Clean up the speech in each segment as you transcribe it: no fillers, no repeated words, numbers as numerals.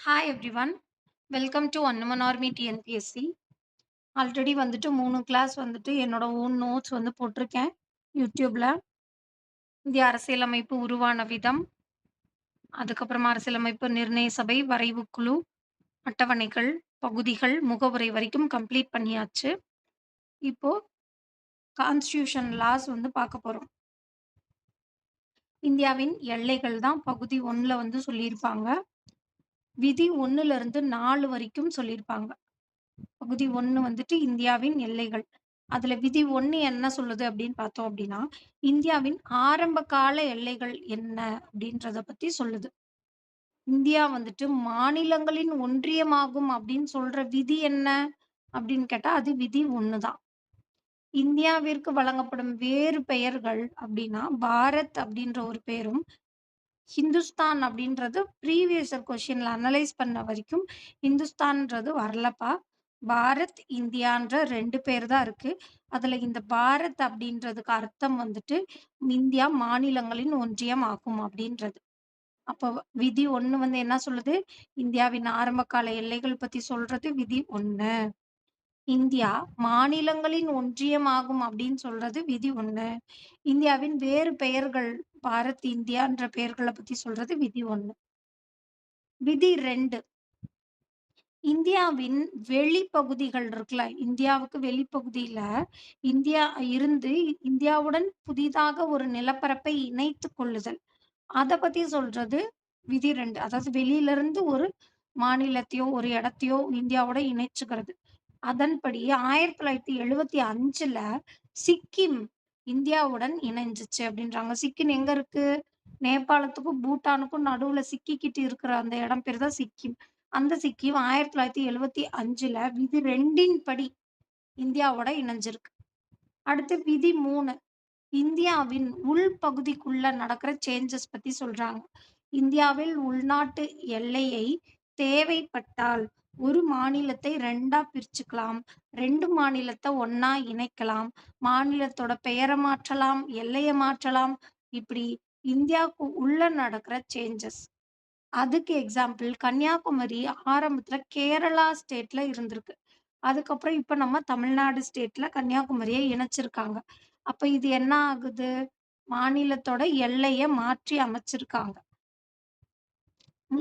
Hi everyone. Welcome to அன்னமன் army TNPSC. Already வந்துட்டு 3 class வந்துட்டு என்னோட ஓன் நோட்ஸ் வந்து போட்டிருக்கேன் யூடியூப்ல. இந்திய அரசியலமைப்பு உருவான விதம், அதுக்கப்புறமா அரசியலமைப்பு நிர்ணய சபை, வரைவு குழு, அட்டவணைகள், பகுதிகள், முகவுரை வரைக்கும் கம்ப்ளீட் பண்ணியாச்சு. இப்போ கான்ஸ்டிடியூஷன் லாஸ் வந்து பார்க்க போறோம். இந்தியாவின் எல்லைகள் தான் பகுதி 1ல வந்து சொல்லியிருப்பாங்க. விதி 1லிருந்து 4 வரைக்கும் சொல்லியிருப்பாங்க. பகுதி 1 வந்துட்டு இந்தியாவின் எல்லைகள். அதுல விதி 1 என்ன சொல்லுது அப்படின்னு பார்த்தோம் அப்படின்னா, இந்தியாவின் ஆரம்ப கால எல்லைகள் என்ன அப்படின்றத பத்தி சொல்லுது. இந்தியா வந்துட்டு மாநிலங்களின் ஒன்றியமாகும் அப்படின்னு சொல்ற விதி என்ன அப்படின்னு கேட்டா, அது விதி 1 தான். இந்தியாவிற்கு வழங்கப்படும் வேறு பெயர்கள் அப்படின்னா, பாரத் அப்படின்ற ஒரு பேரும், ஹிந்துஸ்தான் அப்படின்றது ப்ரீவியஸ் இயர் கொஸ்டின்ல அனலைஸ் பண்ண வரைக்கும் ஹிந்துஸ்தான்ன்றது வரலப்பா. பாரத், இந்தியான்ற 2 பேர் தான் இருக்கு. அதுல இந்த பாரத் அப்படின்றதுக்கு அர்த்தம் வந்துட்டு, இந்தியா மாநிலங்களின் ஒன்றியம் ஆகும் அப்படின்றது. அப்போ விதி 1 வந்து என்ன சொல்லுது? இந்தியாவின் ஆரம்ப கால எல்லைகள் பத்தி சொல்றது விதி 1. இந்தியா மாநிலங்களின் ஒன்றியமாகும் அப்படின்னு சொல்றது விதி 1. இந்தியாவின் வேறு பெயர்கள் பாரத், இந்தியான்ற பெயர்கள பத்தி சொல்றது விதி 1. விதி 2 இந்தியாவின் வெளிப்பகுதிகள் இருக்குல்ல, இந்தியாவுக்கு வெளிப்பகுதியில இந்தியா இருந்து இந்தியாவுடன் புதிதாக ஒரு நிலப்பரப்பை இணைத்துக் கொள்ளுதல். அத பத்தி சொல்றது விதி 2. அதாவது வெளியிலிருந்து ஒரு மாநிலத்தையோ, ஒரு இடத்தையோ இந்தியாவோட இணைச்சுக்கிறது. அதன்படி 1975ல சிக்கிம் இந்தியாவுடன் இணைஞ்சுச்சு அப்படின்றாங்க. சிக்கிம் எங்க இருக்கு? நேபாளத்துக்கும், பூட்டானுக்கும் நடுவுல சிக்கிக்கிட்டு இருக்கிற அந்த இடம் பேரு தான் சிக்கிம். அந்த சிக்கிம் 1975ல விதி 2ன் படி இந்தியாவோட இணைஞ்சிருக்கு. அடுத்து விதி 3 இந்தியாவின் உள்பகுதிக்குள்ள நடக்கிற சேஞ்சஸ் பத்தி சொல்றாங்க. இந்தியாவில் உள்நாட்டு எல்லையை தேவைப்பட்டால் ஒரு மாநிலத்தை 2ஆ பிரிச்சுக்கலாம். 2 மாநிலத்த ஒண்ணா இணைக்கலாம். மாநிலத்தோட பெயர மாற்றலாம், எல்லைய மாற்றலாம். இப்படி இந்தியாவுக்கு உள்ள நடக்கிற சேஞ்சஸ். அதுக்கு எக்ஸாம்பிள் கன்னியாகுமரி ஆரம்பத்துல கேரளா ஸ்டேட்ல இருந்திருக்கு. அதுக்கப்புறம் இப்ப நம்ம தமிழ்நாடு ஸ்டேட்ல கன்னியாகுமரிய இணைச்சிருக்காங்க. அப்ப இது என்ன ஆகுது? மாநிலத்தோட எல்லைய மாற்றி அமைச்சிருக்காங்க.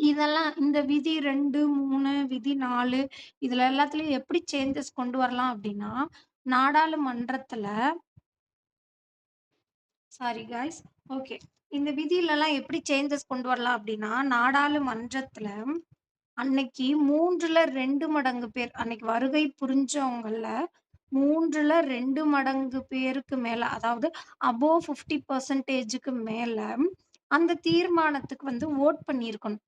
இதெல்லாம் இந்த விதி 2, 3, விதி 4 இதுல எல்லாத்துலயும் எப்படி சேஞ்சஸ் கொண்டு வரலாம் அப்படின்னா, நாடாளுமன்றத்துல சாரி காய்ஸ். ஓகே. இந்த விதியிலலாம் எப்படி சேஞ்சஸ் கொண்டு வரலாம் அப்படின்னா, நாடாளுமன்றத்துல அன்னைக்கு 3ல 2 மடங்கு பேர் அன்னைக்கு வருகை புரிஞ்சவங்கள்ல 3ல 2 மடங்கு பேருக்கு மேல, அதாவது அபோவ் 50%க்கு மேல அந்த தீர்மானத்துக்கு வந்து வோட் பண்ணியிருக்கணும்.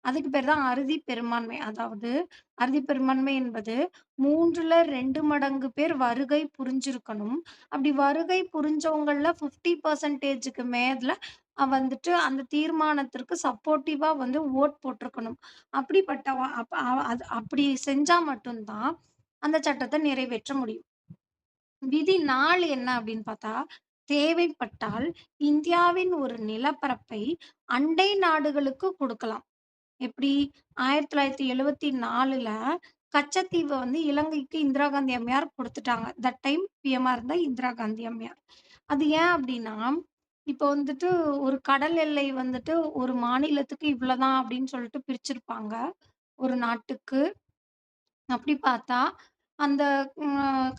அதுக்கு பேர் தான் அறுதி பெரும்பான்மை. அதாவது அறுதி பெரும்பான்மை என்பது 3ல 2 மடங்கு பேர் வருகை புரிஞ்சிருக்கணும். அப்படி வருகை புரிஞ்சவங்கள்ல 50%க்கு மேல வந்துட்டு அந்த தீர்மானத்திற்கு சப்போர்ட்டிவா வந்து வோட் போட்டிருக்கணும். அப்படிப்பட்ட அப்ப அது அப்படி செஞ்சா மட்டும் தான் அந்த சட்டத்த நிறைவேற்ற முடியும். விதி 4 என்ன அப்படின்னு பார்த்தா, தேவைப்பட்டால் இந்தியாவின் ஒரு நிலப்பரப்பை அண்டை நாடுகளுக்கு குடுக்கலாம். எப்படி 1974ல கச்சத்தீவ வந்து இலங்கைக்கு இந்திரா காந்தி அம்மையார் குடுத்துட்டாங்க. தட் டைம் பிஎம்மா இருந்த இந்திரா காந்தி அம்மையார். அது ஏன் அப்டின்னா, இப்போ வந்துட்டு ஒரு கடல் எல்லை வந்துட்டு ஒரு மாநிலத்துக்கு இவ்வளதான் அப்படின்னு சொல்லிட்டு பிரிச்சிருப்பாங்க. ஒரு நாட்டுக்கு. அப்படி பார்த்தா, அந்த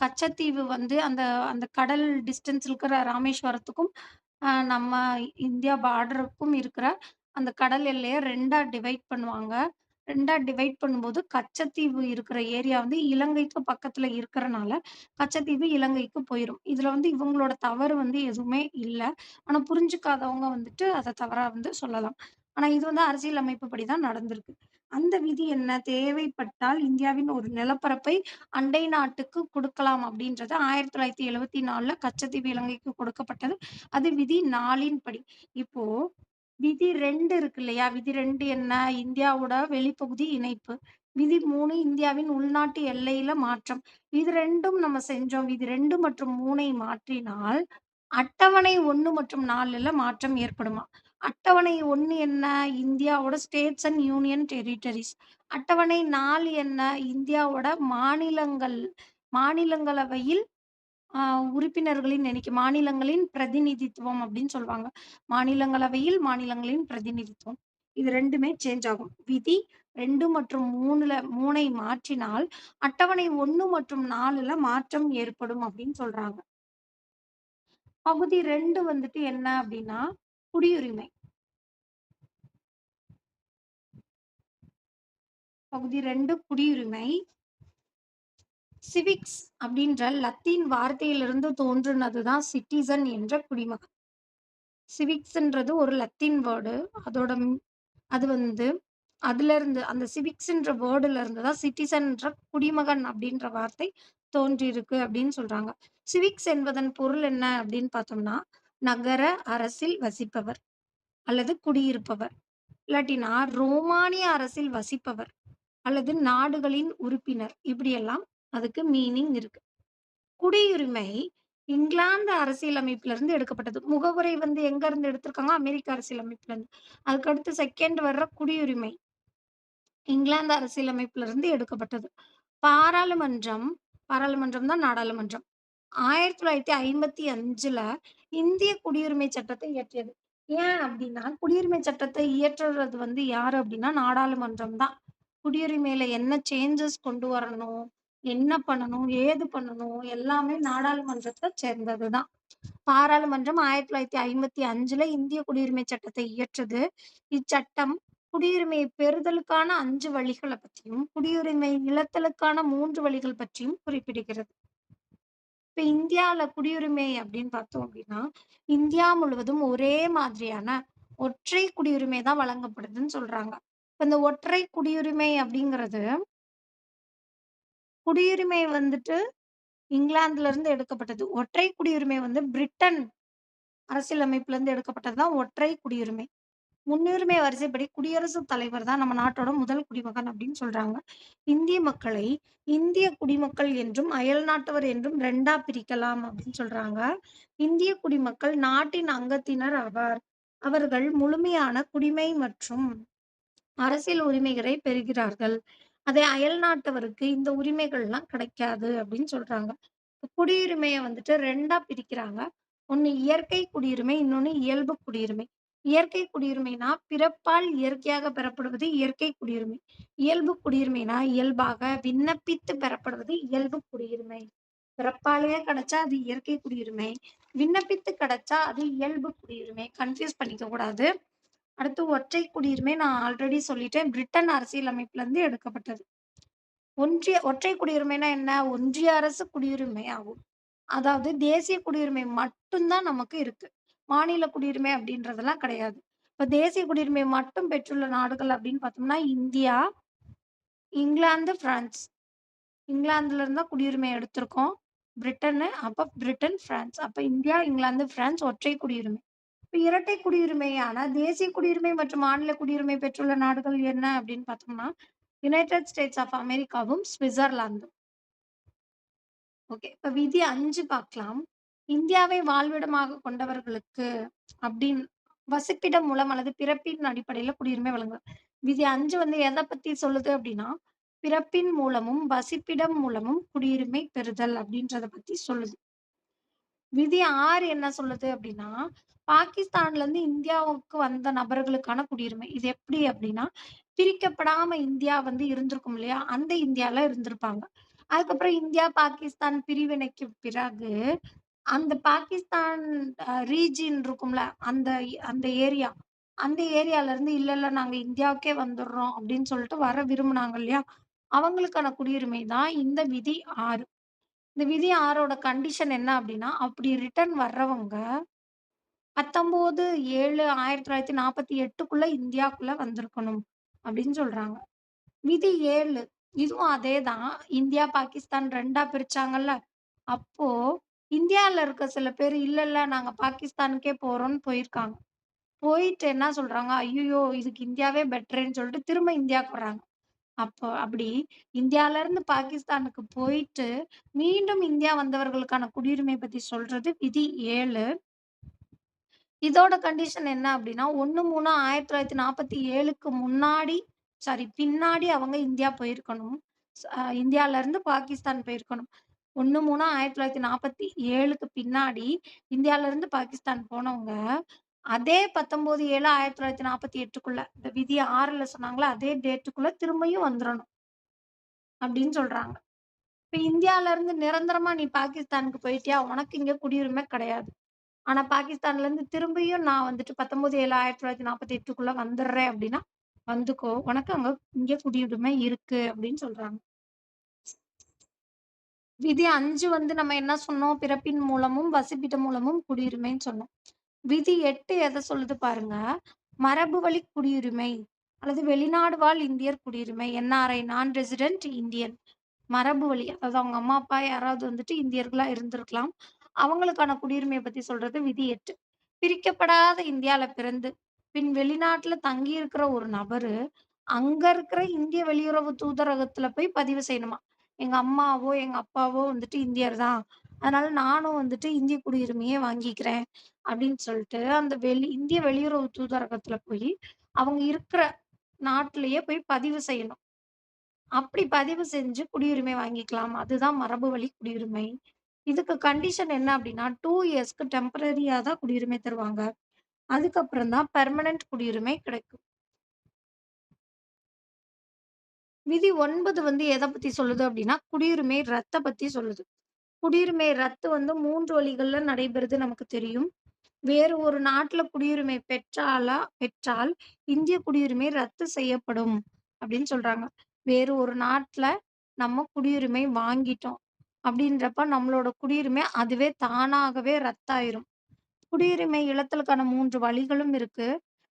கச்சத்தீவு வந்து அந்த அந்த கடல் டிஸ்டன்ஸ் இருக்கிற ராமேஸ்வரத்துக்கும், நம்ம இந்தியா பார்டருக்கும் இருக்கிற அந்த கடல் எல்லைய 2ஆ டிவைட் பண்ணுவாங்க. 2ஆ டிவைட் பண்ணும்போது, கச்சத்தீவு இருக்கிற ஏரியா வந்து இலங்கைக்கு பக்கத்துல இருக்கறனால, கச்சத்தீவு இலங்கைக்கு போயிரும். இதுல வந்து இவங்களோட தவறு வந்து எதுவுமே இல்ல. ஆனா புரிஞ்சுக்காதவங்க வந்துட்டு அத தவறா வந்து சொல்லலாம். ஆனா இது வந்து அரசியல் அமைப்பு படி தான் நடந்திருக்கு. அந்த விதி என்ன? தேவைப்பட்டால் இந்தியாவின் ஒரு நிலப்பரப்பை அண்டை நாட்டுக்கு குடுக்கலாம் அப்படின்றது 1974ல கச்சத்தீவு இலங்கைக்கு கொடுக்கப்பட்டது. அது விதி 4ன் படி. இப்போ விதி 2 இருக்கு இல்லையா? விதி 2 என்ன? இந்தியாவோட வெளிப்பகுதி இணைப்பு. விதி 3 இந்தியாவின் உள்நாட்டு எல்லையில மாற்றம். இது 2ம் நம்ம செஞ்சோம். விதி 2 மற்றும் 3ஐ மாற்றினால், அட்டவணை 1 மற்றும் 4ல மாற்றம் ஏற்படுமா? அட்டவணை 1 என்ன? இந்தியாவோட ஸ்டேட்ஸ் அண்ட் யூனியன் டெரிட்டரீஸ். அட்டவணை 4 என்ன? இந்தியாவோட மாநிலங்களவையில் அ உறுப்பினர்களின் எண்ணிக்கை. மாநிலங்களின் பிரதிநிதித்துவம் அப்படின்னு சொல்லுவாங்க. மாநிலங்களின் பிரதிநிதித்துவம். இது 2மே சேஞ்ச் ஆகும். விதி 2 மற்றும் 3ஐ மாற்றினால், அட்டவணை 1 மற்றும் 4ல மாற்றம் ஏற்படும் அப்படின்னு சொல்றாங்க. பகுதி 2 வந்துட்டு என்ன அப்படின்னா, குடியுரிமை. பகுதி 2 குடியுரிமை. சிவிக்ஸ் அப்படின்ற லத்தீன் வார்த்தையிலிருந்து தோன்றுனது தான் சிட்டிசன் என்ற குடிமகன். சிவிக்ஸ்ன்றது ஒரு லத்தீன் வேர்டு. அதோட அது வந்து அதிலிருந்து அந்த சிவிக்ஸ்ன்ற வேர்டுல இருந்து தான் சிட்டிசன்ற குடிமகன் அப்படின்ற வார்த்தை தோன்றியிருக்கு அப்படின்னு சொல்றாங்க. சிவிக்ஸ் என்பதன் பொருள் என்ன அப்படின்னு பார்த்தோம்னா, நகர அரசில் வசிப்பவர் அல்லது குடியிருப்பவர். இல்லாட்டினா ரோமானிய அரசில் வசிப்பவர் அல்லது நாடுகளின் உறுப்பினர். இப்படியெல்லாம் அதுக்கு மீனிங் இருக்கு. குடியுரிமை இங்கிலாந்து அரசியலமைப்பிலிருந்து எடுக்கப்பட்டது. முகவுரை வந்து எங்க இருந்து எடுத்திருக்காங்க? அமெரிக்க அரசியலமைப்புலருந்து. அதுக்கடுத்து 2ண்ட் வர்ற குடியுரிமை இங்கிலாந்து அரசியலமைப்பிலிருந்து எடுக்கப்பட்டது. பாராளுமன்றம் பாராளுமன்றம் தான் நாடாளுமன்றம். 1955ல இந்திய குடியுரிமை சட்டத்தை இயற்றியது. ஏன் அப்டின்னா, குடியுரிமை சட்டத்தை இயற்றுறது வந்து யாரு அப்டின்னா, நாடாளுமன்றம் தான். குடியுரிமையில என்ன சேஞ்சஸ் கொண்டு வரணும், என்ன பண்ணணும், ஏது பண்ணணும் எல்லாமே நாடாளுமன்றத்த சேர்ந்தது தான். பாராளுமன்றம் 1955ல இந்திய குடியுரிமை சட்டத்தை இயற்றுது. இச்சட்டம் குடியுரிமை பெறுதலுக்கான 5 வழிகள பத்தியும், குடியுரிமை இழத்தலுக்கான 3 வழிகள் பற்றியும் குறிப்பிடுகிறது. இப்ப இந்தியால குடியுரிமை அப்படின்னு பார்த்தோம் அப்படின்னா, இந்தியா முழுவதும் ஒரே மாதிரியான ஒற்றை குடியுரிமை தான் வழங்கப்படுதுன்னு சொல்றாங்க. இப்ப இந்த ஒற்றை குடியுரிமை அப்படிங்கிறது, குடியுரிமை வந்துட்டு இங்கிலாந்துல இருந்து எடுக்கப்பட்டது. ஒற்றை குடியுரிமை வந்து பிரிட்டன் அரசியலமைப்புல இருந்து எடுக்கப்பட்டது தான் ஒற்றை குடியுரிமை. முன்னுரிமை வரிசைப்படி குடியரசுத் தலைவர் தான் நம்ம நாட்டோட முதல் குடிமகன் அப்படின்னு சொல்றாங்க. இந்திய மக்களை இந்திய குடிமக்கள் என்றும், அயல்நாட்டவர் என்றும் 2ஆ பிரிக்கலாம் அப்படின்னு சொல்றாங்க. இந்திய குடிமக்கள் நாட்டின் அங்கத்தினர் ஆவார். அவர்கள் முழுமையான குடிமை மற்றும் அரசியல் உரிமைகளை பெறுகிறார்கள். அதே அயல்நாட்டவருக்கு இந்த உரிமைகள்லாம் கிடைக்காது அப்படின்னு சொல்றாங்க. குடியுரிமைய வந்துட்டு 2ஆ பிரிக்கிறாங்க. ஒண்ணு இயற்கை குடியுரிமை, இன்னொன்னு இயல்பு குடியுரிமை. இயற்கை குடியுரிமைனா பிறப்பால் இயற்கையாக பெறப்படுவது இயற்கை குடியுரிமை. இயல்பு குடியுரிமைனா இயல்பாக விண்ணப்பித்து பெறப்படுவது இயல்பு குடியுரிமை. பிறப்பாலேயே கிடைச்சா அது இயற்கை குடியுரிமை. விண்ணப்பித்து கிடைச்சா அது இயல்பு குடியுரிமை. கன்ஃப்யூஸ் பண்ணிக்க கூடாது. அடுத்து ஒற்றை குடியுரிமை நான் ஆல்ரெடி சொல்லிட்டேன். பிரிட்டன் அரசியலமைப்பிலிருந்து எடுக்கப்பட்டது. ஒற்றை குடியுரிமைனா என்ன? ஒன்றிய அரசு குடியுரிமை ஆகும். அதாவது தேசிய குடியுரிமை மட்டும் தான் நமக்கு இருக்கு. மாநில குடியுரிமை அப்படின்றதெல்லாம் கிடையாது. இப்ப தேசிய குடியுரிமை மட்டும் பெற்றுள்ள நாடுகள் அப்படின்னு பார்த்தோம்னா, இந்தியா, இங்கிலாந்து, பிரான்ஸ். இங்கிலாந்துல இருந்து தான் குடியுரிமை எடுத்திருக்கோம். Britain, France. அப்ப இந்தியா, இங்கிலாந்து, பிரான்ஸ் ஒற்றை குடியுரிமை. இப்ப இரட்டை குடியுரிமையான தேசிய குடியுரிமை மற்றும் மாநில குடியுரிமை பெற்றுள்ள நாடுகள் என்ன அப்படின்னு பார்த்தோம்னா, யுனைட்டட் ஸ்டேட்ஸ் ஆஃப் அமெரிக்காவும், சுவிட்சர்லாந்தும். ஓகே. இப்ப விதி 5 பார்க்கலாம். இந்தியாவை வாழ்விடமாக கொண்டவர்களுக்கு அப்படின் வசிப்பிடம் மூலம் அல்லது பிறப்பின் அடிப்படையில குடியுரிமை வழங்குது. விதி 5 வந்து எத பத்தி சொல்லுது அப்படின்னா, பிறப்பின் மூலமும், வசிப்பிடம் மூலமும் குடியுரிமை பெறுதல் அப்படின்றத பத்தி சொல்லுது. விதி 6 என்ன சொல்லுது அப்படின்னா, பாகிஸ்தான்லருந்து இந்தியாவுக்கு வந்த நபர்களுக்கான குடியுரிமை. இது எப்படி அப்படின்னா, பிரிக்கப்படாம இந்தியா வந்து இருந்திருக்கும் இல்லையா? அந்த இந்தியால இருந்திருப்பாங்க. அதுக்கப்புறம் இந்தியா, பாகிஸ்தான் பிரிவினைக்கு பிறகு, அந்த பாகிஸ்தான் ரீஜியன் இருக்கும்ல, அந்த ஏரியா. அந்த ஏரியாலருந்து இல்ல, இல்ல நாங்க இந்தியாவுக்கே வந்துர்றோம் அப்படின்னு சொல்லிட்டு வர விரும்புனாங்க இல்லையா? அவங்களுக்கான குடியுரிமை தான் இந்த விதி 6. இந்த விதி 6ஓட கண்டிஷன் என்ன அப்டின்னா, அப்படி ரிட்டர்ன் வர்றவங்க 19/7/1948க்குள்ள இந்தியாக்குள்ள வந்திருக்கணும் அப்படின்னு சொல்றாங்க. விதி 7 இதுவும் அதேதான். இந்தியா, பாகிஸ்தான் 2ஆ பிரிச்சாங்கல்ல. அப்போ இந்தியால இருக்க சில பேர் இல்ல, இல்ல நாங்க பாகிஸ்தானுக்கே போறோம்ன்னு போயிருக்காங்க. போயிட்டு என்ன சொல்றாங்க, ஐய்யயோ! இதுக்கு இந்தியாவே பெட்டர்ன்னு சொல்லிட்டு திரும்ப இந்தியாவுக்கு வர்றாங்க. அப்போ அப்படி இந்தியாலருந்து பாகிஸ்தானுக்கு போயிட்டு, மீண்டும் இந்தியா வந்தவர்களுக்கான குடியுரிமை பத்தி சொல்றது விதி 7. இதோட கண்டிஷன் என்ன அப்டின்னா, 1/3/1947க்கு முன்னாடி பின்னாடி அவங்க இந்தியா போயிருக்கணும். இந்தியாலருந்து பாகிஸ்தான் போயிருக்கணும். 1/3/1947க்கு பின்னாடி இந்தியாலருந்து பாகிஸ்தான் போனவங்க, அதே 19/7/1948க்குள்ள இந்த விதி 6ல சொன்னாங்கல்ல, அதே டேட்டுக்குள்ள திரும்பியும் வந்துரணும் அப்டின்னு சொல்றாங்க. இப்ப இந்தியாலருந்து நிரந்தரமா நீ பாகிஸ்தானுக்கு போயிட்டியா, உனக்கு இங்க குடியுரிமை கிடையாது. ஆனா பாகிஸ்தான்லருந்து திரும்பியும் நான் வந்துட்டு 19/7/1948க்குள்ள வந்துர்றேன் அப்டின்னா, வந்துக்கோ. உனக்கு இங்க குடியுரிமை இருக்கு அப்டின்னு சொல்றாங்க. விதி 5 வந்து நம்ம என்ன சொன்னோம்? பிறப்பின் மூலமும், வசிப்பிடம் மூலமும் குடியுரிமைன்னு சொன்னோம். விதி 8 எத சொல்லுது பாருங்க. மரபு வழி குடியுரிமை அல்லது வெளிநாடு வாழ் இந்தியர் குடியுரிமை என்ஆர்ஐ நான் ரெசிடென்ட் இந்தியன். மரபு வழி அதாவது அவங்க அம்மா, அப்பா யாராவது வந்துட்டு இந்தியர்களா இருந்திருக்கலாம். அவங்களுக்கான குடியுரிமைய பத்தி சொல்றது விதி 8. பிரிக்கப்படாத இந்தியால பிறந்து, பின் வெளிநாட்டுல தங்கியிருக்கிற ஒரு நபரு, அங்க இருக்கிற இந்திய வெளியுறவு தூதரகத்துல போய் பதிவு செய்யணுமா. எங்க அம்மாவோ, எங்க அப்பாவோ வந்துட்டு இந்தியர் தான். அதனால நானும் வந்துட்டு இந்திய குடியுரிமையே வாங்கிக்கிறேன். அப்படின்னு சொல்லிட்டு, அந்த இந்திய வெளியுறவு தூதரகத்துல போயி, அவங்க இருக்கிற நாட்டிலேயே போய் பதிவு செய்யணும். அப்படி பதிவு செஞ்சு குடியுரிமை வாங்கிக்கலாம். அதுதான் மரபு வழி குடியுரிமை. இதுக்கு கண்டிஷன் என்ன அப்படின்னா, 2 இயர்ஸ்க்கு டெம்பரரியா தான் குடியுரிமை தருவாங்க. அதுக்கப்புறம் தான் பெர்மனன்ட் குடியுரிமை கிடைக்கும். விதி 9 வந்து எத பத்தி சொல்லுது அப்படின்னா, குடியுரிமை ரத்த பத்தி சொல்லுது. குடியுரிமை ரத்து வந்து 3 வழிகள்ல நடைபெறுது நமக்கு தெரியும். வேறு ஒரு நாட்ல குடியுரிமை பெற்றால் இந்திய குடியுரிமை ரத்து செய்யப்படும் அப்படின்னு சொல்றாங்க. வேறு ஒரு நாட்ல நம்ம குடியுரிமை வாங்கிட்டோம் அப்படின்றப்ப நம்மளோட குடியுரிமை அதுவே தானாகவே ரத்தாயிரும். குடியுரிமை இழத்தலுக்கான 3 வழிகளும் இருக்கு.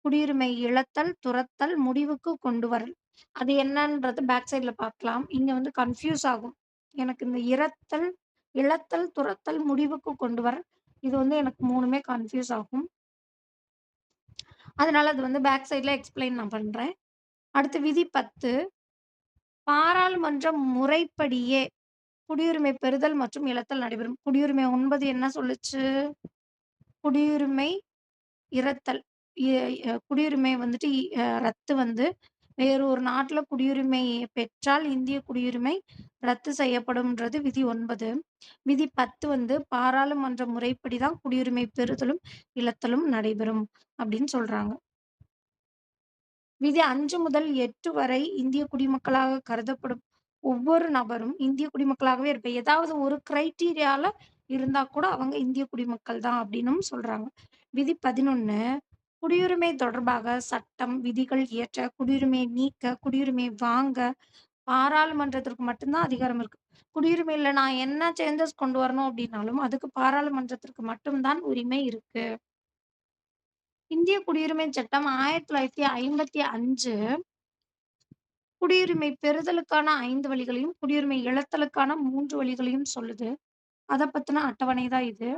குடியுரிமை இழத்தல், துறத்தல், முடிவுக்கு கொண்டு வரல். அது என்னன்றது பேக் சைட்ல பார்க்கலாம். இங்க வந்து கன்ஃப்யூஸ் ஆகும். எனக்கு இந்த இழத்தல், துறத்தல், முடிவுக்கு கொண்டு வரல். இது வந்து எனக்கு 3மே கன்ஃப்யூஸ் ஆகும். அதனால அது வந்து பேக் சைட்ல எக்ஸ்ப்ளைன் நான் பண்றேன். அடுத்து விதி 10 பாராளுமன்ற முறைப்படியே குடியுரிமை பெறுதல் மற்றும் இழத்தல் நடைபெறும். குடியுரிமை 9 என்ன சொல்லுச்சு? குடியுரிமை இறத்தல். எ அ குடியுரிமை வந்துட்டு ரத்து வந்து வேறு ஒரு நாட்ல குடியுரிமை பெற்றால் இந்திய குடியுரிமை ரத்து செய்யப்படும்ன்றது விதி 9. விதி 10 வந்து பாராளுமன்ற முறைப்படி தான் குடியுரிமை பெறுதலும், இழத்தலும் நடைபெறும் அப்படின்னு சொல்றாங்க. விதி 5 முதல் 8 வரை இந்திய குடிமக்களாக கருதப்படும் ஒவ்வொரு நபரும் இந்திய குடிமக்களாகவே ஏதாவது ஒரு கிரைட்டீரியால இருந்தா கூட அவங்க இந்திய குடிமக்கள் தான் அப்படின்னும் சொல்றாங்க. விதி 11 குடியுரிமை தொடர்பாக சட்டம், விதிகள் இயற்ற, குடியுரிமையை நீக்க, குடியுரிமை வாங்க பாராளுமன்றத்திற்கு மட்டும் தான் அதிகாரம் இருக்கு. குடியுரிமையில நான் என்ன சேஞ்சஸ் கொண்டு வரணும் அப்படின்னாலும், அதுக்கு பாராளுமன்றத்திற்கு மட்டும் தான் உரிமை இருக்கு. இந்திய குடியுரிமை சட்டம் 1955 குடியுரிமை பெறுதலுக்கான 5 வழிகளையும், குடியுரிமை இழத்தலுக்கான 3 வழிகளையும் சொல்லுது. அத பத்தின அட்டவணை தான் இது.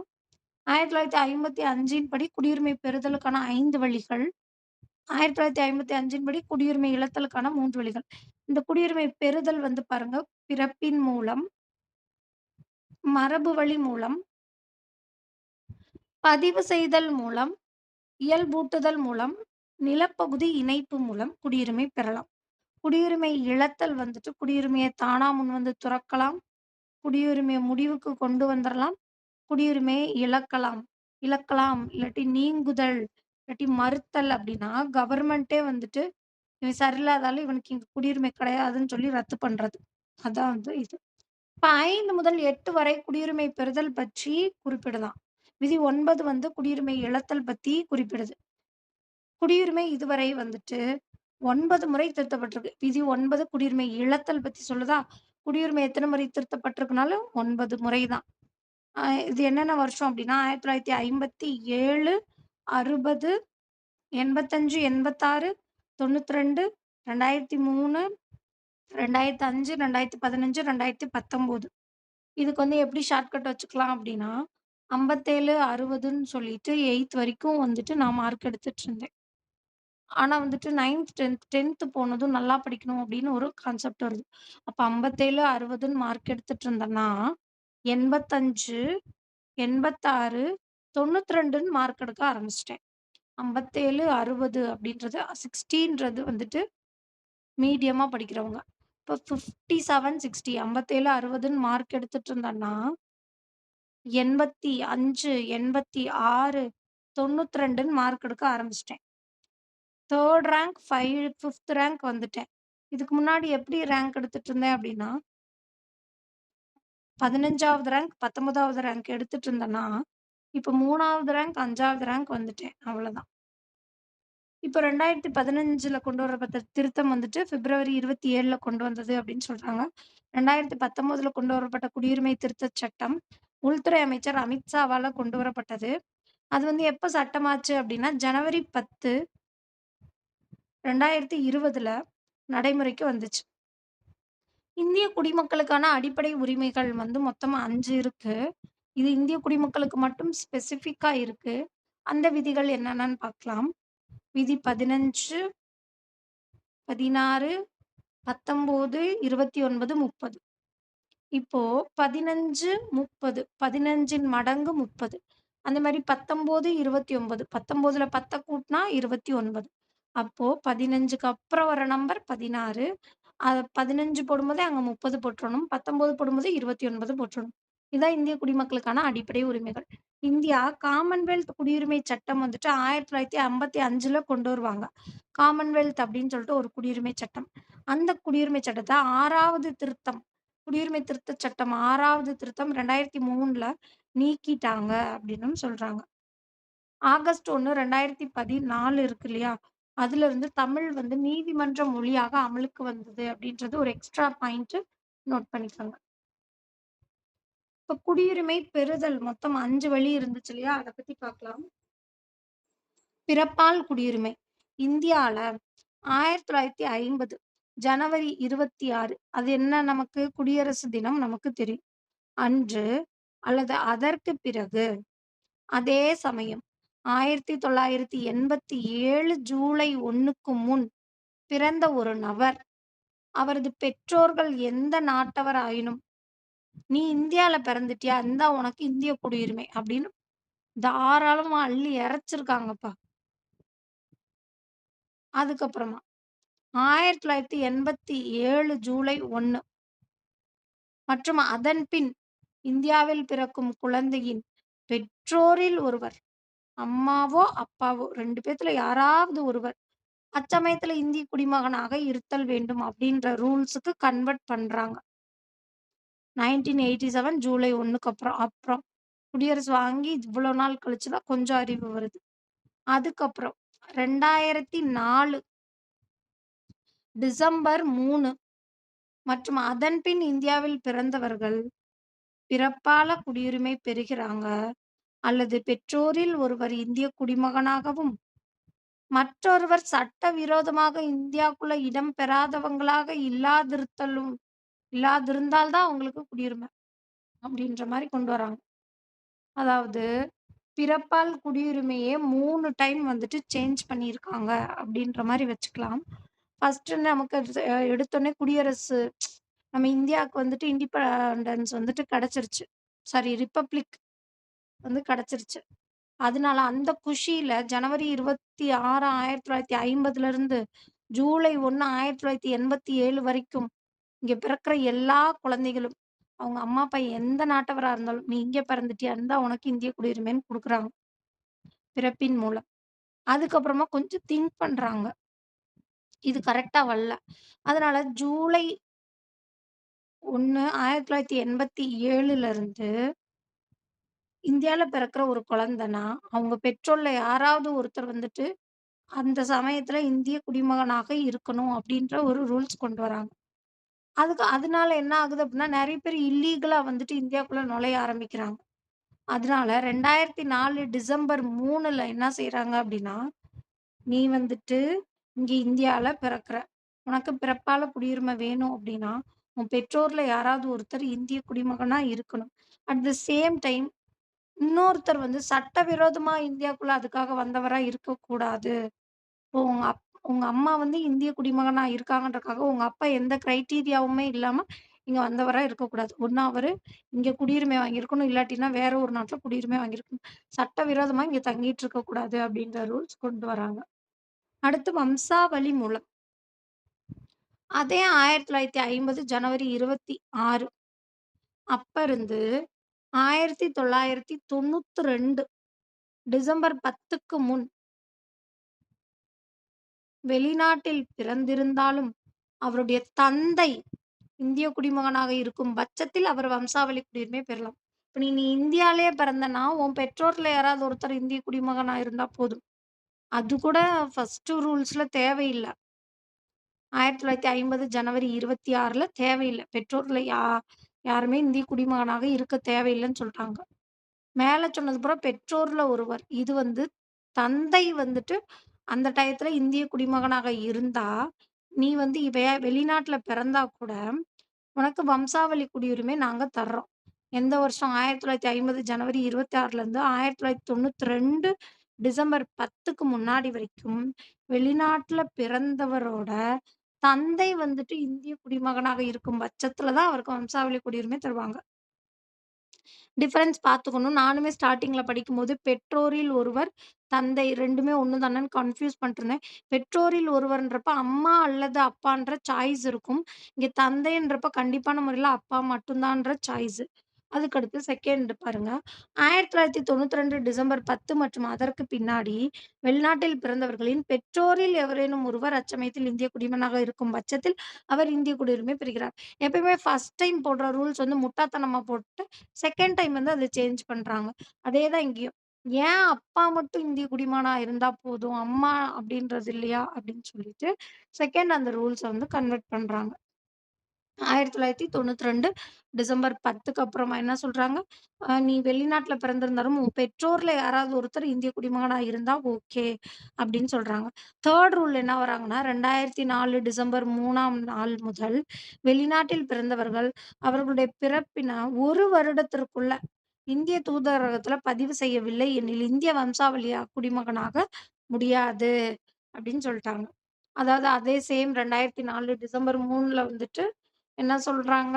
1955ன் படி குடியுரிமை பெறுதலுக்கான 5 வழிகள். 1955ன் படி குடியுரிமை இழத்தலுக்கான 3 வழிகள். இந்த குடியுரிமை பெறுதல் வந்து பாருங்க, பிறப்பின் மூலம், மரபு வழி மூலம், பதிவு செய்தல் மூலம், இயல்பூட்டுதல் மூலம், நிலப்பகுதி இணைப்பு மூலம் குடியுரிமை பெறலாம். குடியுரிமை இழத்தல் வந்துட்டு குடியுரிமைய தானா முன்வந்து துறக்கலாம். குடியுரிமைய முடிவுக்கு கொண்டு வந்துரலாம். குடியுரிமையை இழக்கலாம். இல்லாட்டி நீங்குதல், இல்லாட்டி மறுத்தல் அப்டின்னா, கவர்மெண்ட்டே வந்துட்டு இவன் சரியில்லாதால இவனுக்கு இங்க குடியுரிமை கிடையாதுன்னு சொல்லி ரத்து பண்றது. அதான் வந்து இது. இப்ப 5 முதல் 8 வரை குடியுரிமை பெறுதல் பற்றி குறிப்பிடுதாம். விதி 9 வந்து குடியுரிமை இழத்தல் பத்தி குறிப்பிடுது. குடியுரிமை இதுவரை வந்துட்டு 9 முறை திருத்தப்பட்டிருக்கு. விதி 9 குடியுரிமை இழத்தல் பத்தி சொல்லுதா? குடியுரிமை எத்தன முறை திருத்தப்பட்டிருக்குனாலும் 9 முறை தான். இது என்னென்ன வருஷம் அப்டின்னா, 1957, 60, 85, 86, 92, 2003, 2005, 2015, 2019. இதுக்கு வந்து எப்படி ஷார்ட்கட் வச்சுக்கலாம் அப்டின்னா, 57, 60ன்னு சொல்லிட்டு 8த் வரைக்கும் வந்துட்டு நான் மார்க் எடுத்துட்டு இருந்தேன். ஆனா வந்துட்டு 9த், 10த் போனதும் நல்லா படிக்கணும் அப்படின்னு ஒரு கான்செப்ட் வருது. அப்ப 57, 60ன்னு மார்க் எடுத்துட்டு இருந்தேன்னா, 85, 86 92ன்னு மார்க் எடுக்க ஆரம்பிச்சுட்டேன். 57, 60 அப்படின்றது 60ன்றது வந்துட்டு மீடியமா படிக்கிறவங்க. இப்போ 57, 60 57, 60ன்னு மார்க் எடுத்துட்டு இருந்தேன்னா, 85, 86, 92ன்னு மார்க் எடுக்க ஆரம்பிச்சுட்டேன். 3 ரேங்க், 5த் ரேங்க் வந்துட்டேன். இதுக்கு முன்னாடி எப்படி ரேங்க் எடுத்துட்டு இருந்தேன் அப்படின்னா, 15வது ரேங்க், 19வது ரேங்க் எடுத்துட்டு இருந்தேன்னா, இப்ப 3வது ரேங்க், 5வது ரேங்க் வந்துட்டேன். அவ்வளோதான். இப்ப 2015ல கொண்டு வரப்பட்ட திருத்தம் வந்துட்டு பிப்ரவரி 27ல கொண்டு வந்தது அப்படின்னு சொல்றாங்க. 2019ல கொண்டு வரப்பட்ட குடியுரிமை திருத்தச் சட்டம், உள்துறை அமைச்சர் அமித்ஷாவால கொண்டு வரப்பட்டது. அது வந்து எப்ப சட்டமாச்சு அப்படின்னா, ஜனவரி 10, 2020ல நடைமுறைக்கு வந்துச்சு. இந்திய குடிமக்களுக்கான அடிப்படை உரிமைகள் வந்து மொத்தமா 5 இருக்கு. இது இந்திய குடிமக்களுக்கு மட்டும் ஸ்பெசிஃபிக்கா இருக்கு. அந்த விதிகள் என்னென்னன்னு பார்க்கலாம். விதி 15, 16, 19, 29, 30. இப்போ 15, 30 15ன் மடங்கு 30. அந்த மாரி 19, 29 19ல 10 கூட்டுனா 29. அப்போ 15க்கு அப்புறம் வர நம்பர் 16. 15 போடும்போதே அங்க 30 போட்டுறணும். 19 போடும்போது 29 போட்டுறணும். இதான் இந்திய குடிமக்களுக்கான அடிப்படை உரிமைகள். இந்தியா காமன்வெல்த் குடியுரிமை சட்டம் வந்துட்டு 1955ல கொண்டு வருவாங்க. காமன்வெல்த் அப்படின்னு சொல்லிட்டு ஒரு குடியுரிமை சட்டம். அந்த குடியுரிமை சட்டத்த 6வது திருத்தம் குடியுரிமை திருத்தச் சட்டம் 6வது திருத்தம் 2003ல நீக்கிட்டாங்க அப்படின்னும் சொல்றாங்க. ஆகஸ்ட் 1, 2014 இருக்கு இல்லையா? அதிலிருந்து தமிழ் வந்து நீதிமன்ற மொழியாக அமலுக்கு வந்தது அப்படின்றது ஒரு எக்ஸ்ட்ரா பாயிண்ட் நோட் பண்ணிக்கோங்க. இப்ப குடியுரிமை பெறுதல் மொத்தம் 5 வழி இருந்துச்சு இல்லையா? அத பத்தி பார்க்கலாம். பிறப்பால் குடியுரிமை. இந்தியால 1950 ஜனவரி 26 அது என்ன நமக்கு குடியரசு தினம் நமக்கு தெரியும். அன்று அல்லது அதற்கு பிறகு அதே சமயம் 1987 ஜூலை 1க்கு முன் பிறந்த ஒரு நபர், அவரது பெற்றோர்கள் எந்த நாட்டவர் ஆயினும், "நீ இந்தியால பிறந்துட்டியா? இந்தா உனக்கு இந்திய குடியுரிமை" அப்படின்னு தாராளமா அள்ளி இறைச்சிருக்காங்கப்பா. அதுக்கப்புறமா 1987 ஜூலை 1 மற்றும் அதன் பின் இந்தியாவில் பிறக்கும் குழந்தையின் பெற்றோரில் ஒருவர், அம்மாவோ, அப்பாவோ 2 பேத்துல யாராவது ஒருவர் அச்சமயத்துல இந்திய குடிமகனாக இருத்தல் வேண்டும் அப்படின்ற ரூல்ஸுக்கு கன்வெர்ட் பண்றாங்க. 1987 ஜூலை 1க்கு அப்புறம். அப்புறம் குடியரசு வாங்கி இவ்வளோ நாள் கழிச்சு தான் கொஞ்சம் அறிவு வருது. அதுக்கப்புறம் 2004 டிசம்பர் 3 மற்றும் அதன் பின் இந்தியாவில் பிறந்தவர்கள் பிறப்பால குடியுரிமை பெறுகிறாங்க. அல்லது பெற்றோரில் ஒருவர் இந்திய குடிமகனாகவும், மற்றொருவர் சட்டவிரோதமாக இந்தியாக்குள்ள இடம் பெறாதவங்களாக இல்லாதிருந்தால் தான் அவங்களுக்கு குடியுரிமை. அப்படின்ற மாரி கொண்டு வராங்க. அதாவது பிறப்பால் குடியுரிமையே 3 டைம் வந்துட்டு சேஞ்ச் பண்ணியிருக்காங்க அப்படின்ற மாரி வச்சுக்கலாம். ஃபர்ஸ்ட்டு நமக்கு எடுத்தோனே குடியரசு நம்ம இந்தியாவுக்கு வந்துட்டு இண்டிபெண்டன்ஸ் வந்துட்டு கிடைச்சிருச்சு. சாரி ரிப்பப்ளிக் வந்து கிடைச்சிருச்சு. அதனால அந்த குஷியில ஜனவரி 26, 1950லிருந்து ஜூலை 1, 1987 வரைக்கும் இங்க பிறக்கிற எல்லா குழந்தைகளும், அவங்க அம்மா, அப்பா எந்த நாட்டவரா இருந்தாலும், "நீ இங்க பிறந்துட்டியா? இந்தா உனக்கு இந்திய குடியுரிமைன்னு" குடுக்குறாங்க, பிறப்பின் மூலம். அதுக்கப்புறமா கொஞ்சம் திங்க் பண்றாங்க. இது கரெக்ட்டா வரல. அதனால ஜூலை 1, 1987லிருந்து இந்தியால பிறக்கிற ஒரு குழந்தைன்னா, அவங்க பெற்றோர்ல யாராவது ஒருத்தர் வந்துட்டு, அந்த சமயத்துல இந்திய குடிமகனாக இருக்கணும் அப்படின்ற ஒரு ரூல்ஸ் கொண்டு வராங்க. அதனால என்ன ஆகுது அப்படின்னா, நெறைய பேர் இல்லீகலா வந்துட்டு இந்தியாக்குள்ள நுழைய ஆரம்பிக்கிறாங்க. அதனால 2004 டிசம்பர் 3ல என்ன செய்றாங்க அப்படின்னா, "நீ வந்துட்டு இங்க இந்தியால பிறக்குற. உனக்கு பிறப்பால குடியுரிமை வேணும் அப்படின்னா, உன் பெற்றோர்ல யாராவது ஒருத்தர் இந்திய குடிமகனா இருக்கணும். அட் த சேம் டைம் இன்னொருத்தர் வந்து சட்டவிரோதமா இந்தியாக்குள்ள அதுக்காக வந்தவரா இருக்கக்கூடாது. இப்போ உங்க அம்மா வந்து இந்திய குடிமகனா இருக்காங்கன்றக்காக, உங்க அப்பா எந்த கிரைட்டீரியாவுமே இல்லாம இங்க வந்தவரா இருக்கக்கூடாது. ஒண்ணு அவரு இங்க குடியுரிமை வாங்கியிருக்கணும். இல்லாட்டினா வேற ஒரு நாட்ல குடியுரிமை வாங்கியிருக்கணும். சட்டவிரோதமா இங்க தங்கிட்டு இருக்கக்கூடாது அப்படின்ற ரூல்ஸ் கொண்டு வராங்க. அடுத்து வம்சாவளி மூலம். அதே 1950 ஜனவரி 26 அப்ப இருந்து 1992 டிசம்பர் 10க்கு முன் வெளிநாட்டில் பிறந்திருந்தாலும், அவருடைய தந்தை இந்திய குடிமகனாக இருக்கும் பட்சத்தில் அவர் வம்சாவளி குடியுரிமை பெறலாம். இப்ப நீ நீ இந்தியாலயே பிறந்தன்னா, உன் பெற்றோர்ல யாராவது ஒருத்தர் இந்திய குடிமகனா இருந்தா போதும். அது கூட ஃபர்ஸ்ட் ரூல்ஸ்ல தேவையில்ல. 1950 ஜனவரி 26ல தேவையில்ல. பெற்றோர்ல யாருமே இந்திய குடிமகனாக இருக்க தேவையில்லன்னு சொல்ட்டாங்க. மேல சொன்னது பூரா பெற்றோர்ல ஒருவர். இது வந்து தந்தை வந்துட்டு அந்த டயத்துல இந்திய குடிமகனாக இருந்தா, நீ வந்து வெளிநாட்ல பிறந்தா கூட, உனக்கு வம்சாவளி குடியுரிமை நாங்க தர்றோம். எந்த வருஷம் 1950 ஜனவரி 26லருந்து 1992 டிசம்பர் 10க்கு முன்னாடி வரைக்கும், வெளிநாட்ல பிறந்தவரோட தந்தை வந்துட்டு இந்திய குடிமகனாக இருக்கும் பட்சத்துல தான் அவருக்கு வம்சாவளி குடியுரிமை தருவாங்க. டிஃபரன்ஸ் பார்த்துக்கணும். நானுமே ஸ்டார்ட்டிங்ல படிக்கும்போது பெற்றோரில் ஒருவர், தந்தை 2மே ஒண்ணு தானேன்னு கன்ஃப்யூஸ் பண்ணிட்டுருந்தேன். பெற்றோரில் ஒருவர்ன்றப்ப அம்மா அல்லது அப்பான்ற சாய்ஸ் இருக்கும். இங்க தந்தைன்றப்ப கண்டிப்பான முறையில அப்பா மட்டும் தான்ற சாய்ஸு. அதுக்கடுத்து செகண்ட் பாருங்க. 1992 டிசம்பர் 10 மற்றும் அதற்கு பின்னாடி வெளிநாட்டில் பிறந்தவர்களின் பெற்றோரில் எவரேனும் ஒருவர் அச்சமயத்தில் இந்திய குடிமகனாக இருக்கும் பட்சத்தில், அவர் இந்திய குடியுரிமை பெறுகிறார். எப்பயுமே ஃபர்ஸ்ட் டைம் போடுற ரூல்ஸ் வந்து முட்டாள்தனமா போட்டு செகண்ட் டைம் வந்து அத சேஞ்ச் பண்றாங்க. அதே தான் இங்கேயும். ஏன் அப்பா மட்டும் இந்திய குடிமகனா இருந்தா போதும், அம்மா அப்படின்றது இல்லையா? அப்படின்னு சொல்லிட்டு, செகண்ட் அந்த ரூல்ஸ வந்து கன்வெர்ட் பண்றாங்க. 1992 டிசம்பர் 10க்கு அப்புறமா என்ன சொல்றாங்க, "நீ வெளிநாட்ல பிறந்திருந்தாலும், உன் பெற்றோர்ல யாராவது ஒருத்தர் இந்திய குடிமகனா இருந்தா ஓகே." அப்படின்னு சொல்றாங்க. 3 ரூல் என்ன வராங்கன்னா, 2004 டிசம்பர் 3ஆம் நாள் முதல் வெளிநாட்டில் பிறந்தவர்கள் அவர்களுடைய பிறப்பின 1 வருடத்திற்குள்ள இந்திய தூதரகத்துல பதிவு செய்யவில்லை எனில், இந்திய வம்சாவளியா குடிமகனாக முடியாது அப்படின்னு சொல்ட்டாங்க. அதாவது அதே சேம் 2004 டிசம்பர் 3ல வந்துட்டு என்ன சொல்றாங்க,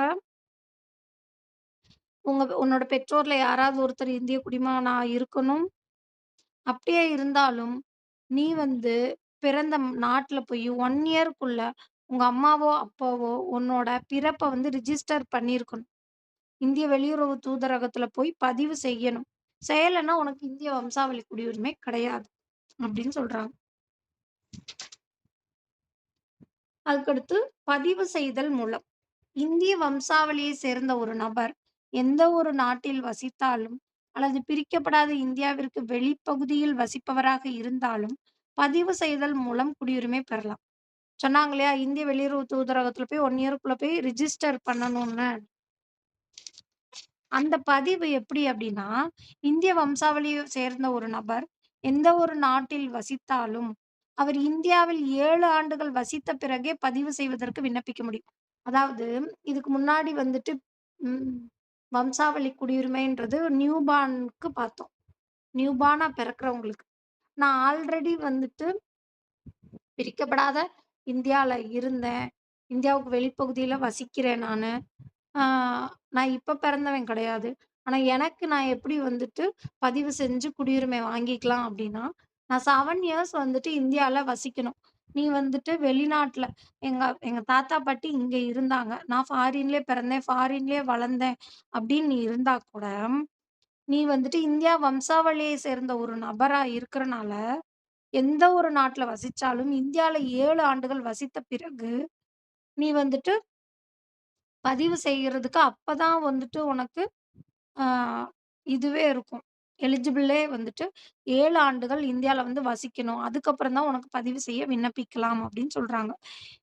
உன்னோட பெற்றோர்ல யாராவது ஒருத்தர் இந்திய குடிமகனா இருக்கணும். அப்படியே இருந்தாலும், நீ வந்து பிறந்த நாட்ல போய் 1 இயர்க்குள்ள உங்க அம்மாவோ, அப்பாவோ உன்னோட பிறப்ப வந்து ரிஜிஸ்டர் பண்ணியிருக்கணும். இந்திய வெளியுறவு தூதரகத்துல போய் பதிவு செய்யணும். செய்யலன்னா உனக்கு இந்திய வம்சாவளி குடியுரிமை கிடையாது. அப்படின்னு சொல்றாங்க. அதுக்கடுத்து பதிவு செய்தல் மூலம். இந்திய வம்சாவளியை சேர்ந்த ஒரு நபர் எந்த ஒரு நாட்டில் வசித்தாலும் அல்லது பிரிக்கப்படாத இந்தியாவிற்கு வெளிப்பகுதியில் வசிப்பவராக இருந்தாலும் பதிவு செய்தல் மூலம் குடியுரிமை பெறலாம். சொன்னாங்க இல்லையா? இந்திய வெளியுறவு தூதரகத்துல போய் 1 இயர்க்குள்ள போய் ரிஜிஸ்டர் பண்ணணும்னு. அந்த பதிவு எப்படி அப்படின்னா, இந்திய வம்சாவளியை சேர்ந்த ஒரு நபர் எந்த ஒரு நாட்டில் வசித்தாலும், அவர் இந்தியாவில் 7 ஆண்டுகள் வசித்த பிறகே பதிவு செய்வதற்கு விண்ணப்பிக்க முடியும். அதாவது இதுக்கு முன்னாடி வந்துட்டு ம் வம்சாவளி குடியுரிமைன்றது நியூ பார்ன்க்கு பார்த்தோம். நியூ பார்னா பிறக்கிறவங்களுக்கு. நான் ஆல்ரெடி வந்துட்டு பிரிக்கப்படாத இந்தியால இருந்தேன். இந்தியாவுக்கு வெளிப்பகுதியில வசிக்கிறேன் நானு. ஆ நான் இப்ப பிறந்தவன் கிடையாது. ஆனா, எனக்கு நான் எப்படி வந்துட்டு பதிவு செஞ்சு குடியுரிமை வாங்கிக்கலாம் அப்படின்னா, நான் 7 இயர்ஸ் வந்துட்டு இந்தியால வசிக்கணும். நீ வந்துட்டு வெளிநாட்ல எங்க எங்க தாத்தா, பாட்டி இங்க இருந்தாங்க. நான் ஃபாரின்லயே பிறந்தேன், ஃபாரின்லயே வளர்ந்தேன் அப்படின்னு நீ இருந்தா கூட, நீ வந்துட்டு இந்தியா வம்சாவளியை சேர்ந்த ஒரு நபரா இருக்கறனால, எந்த ஒரு நாட்ல வசிச்சாலும் இந்தியால 7 ஆண்டுகள் வசித்த பிறகு, நீ வந்துட்டு பதிவு செய்யறதுக்கு அப்பதான் வந்துட்டு உனக்கு ஆ இதுவே இருக்கும். எலிஜிபிளே வந்துட்டு 7 ஆண்டுகள் இந்தியால வந்து வசிக்கணும். அதுக்கப்புறம் தான் உனக்கு பதிவு செய்ய விண்ணப்பிக்கலாம் அப்படின்னு சொல்றாங்க.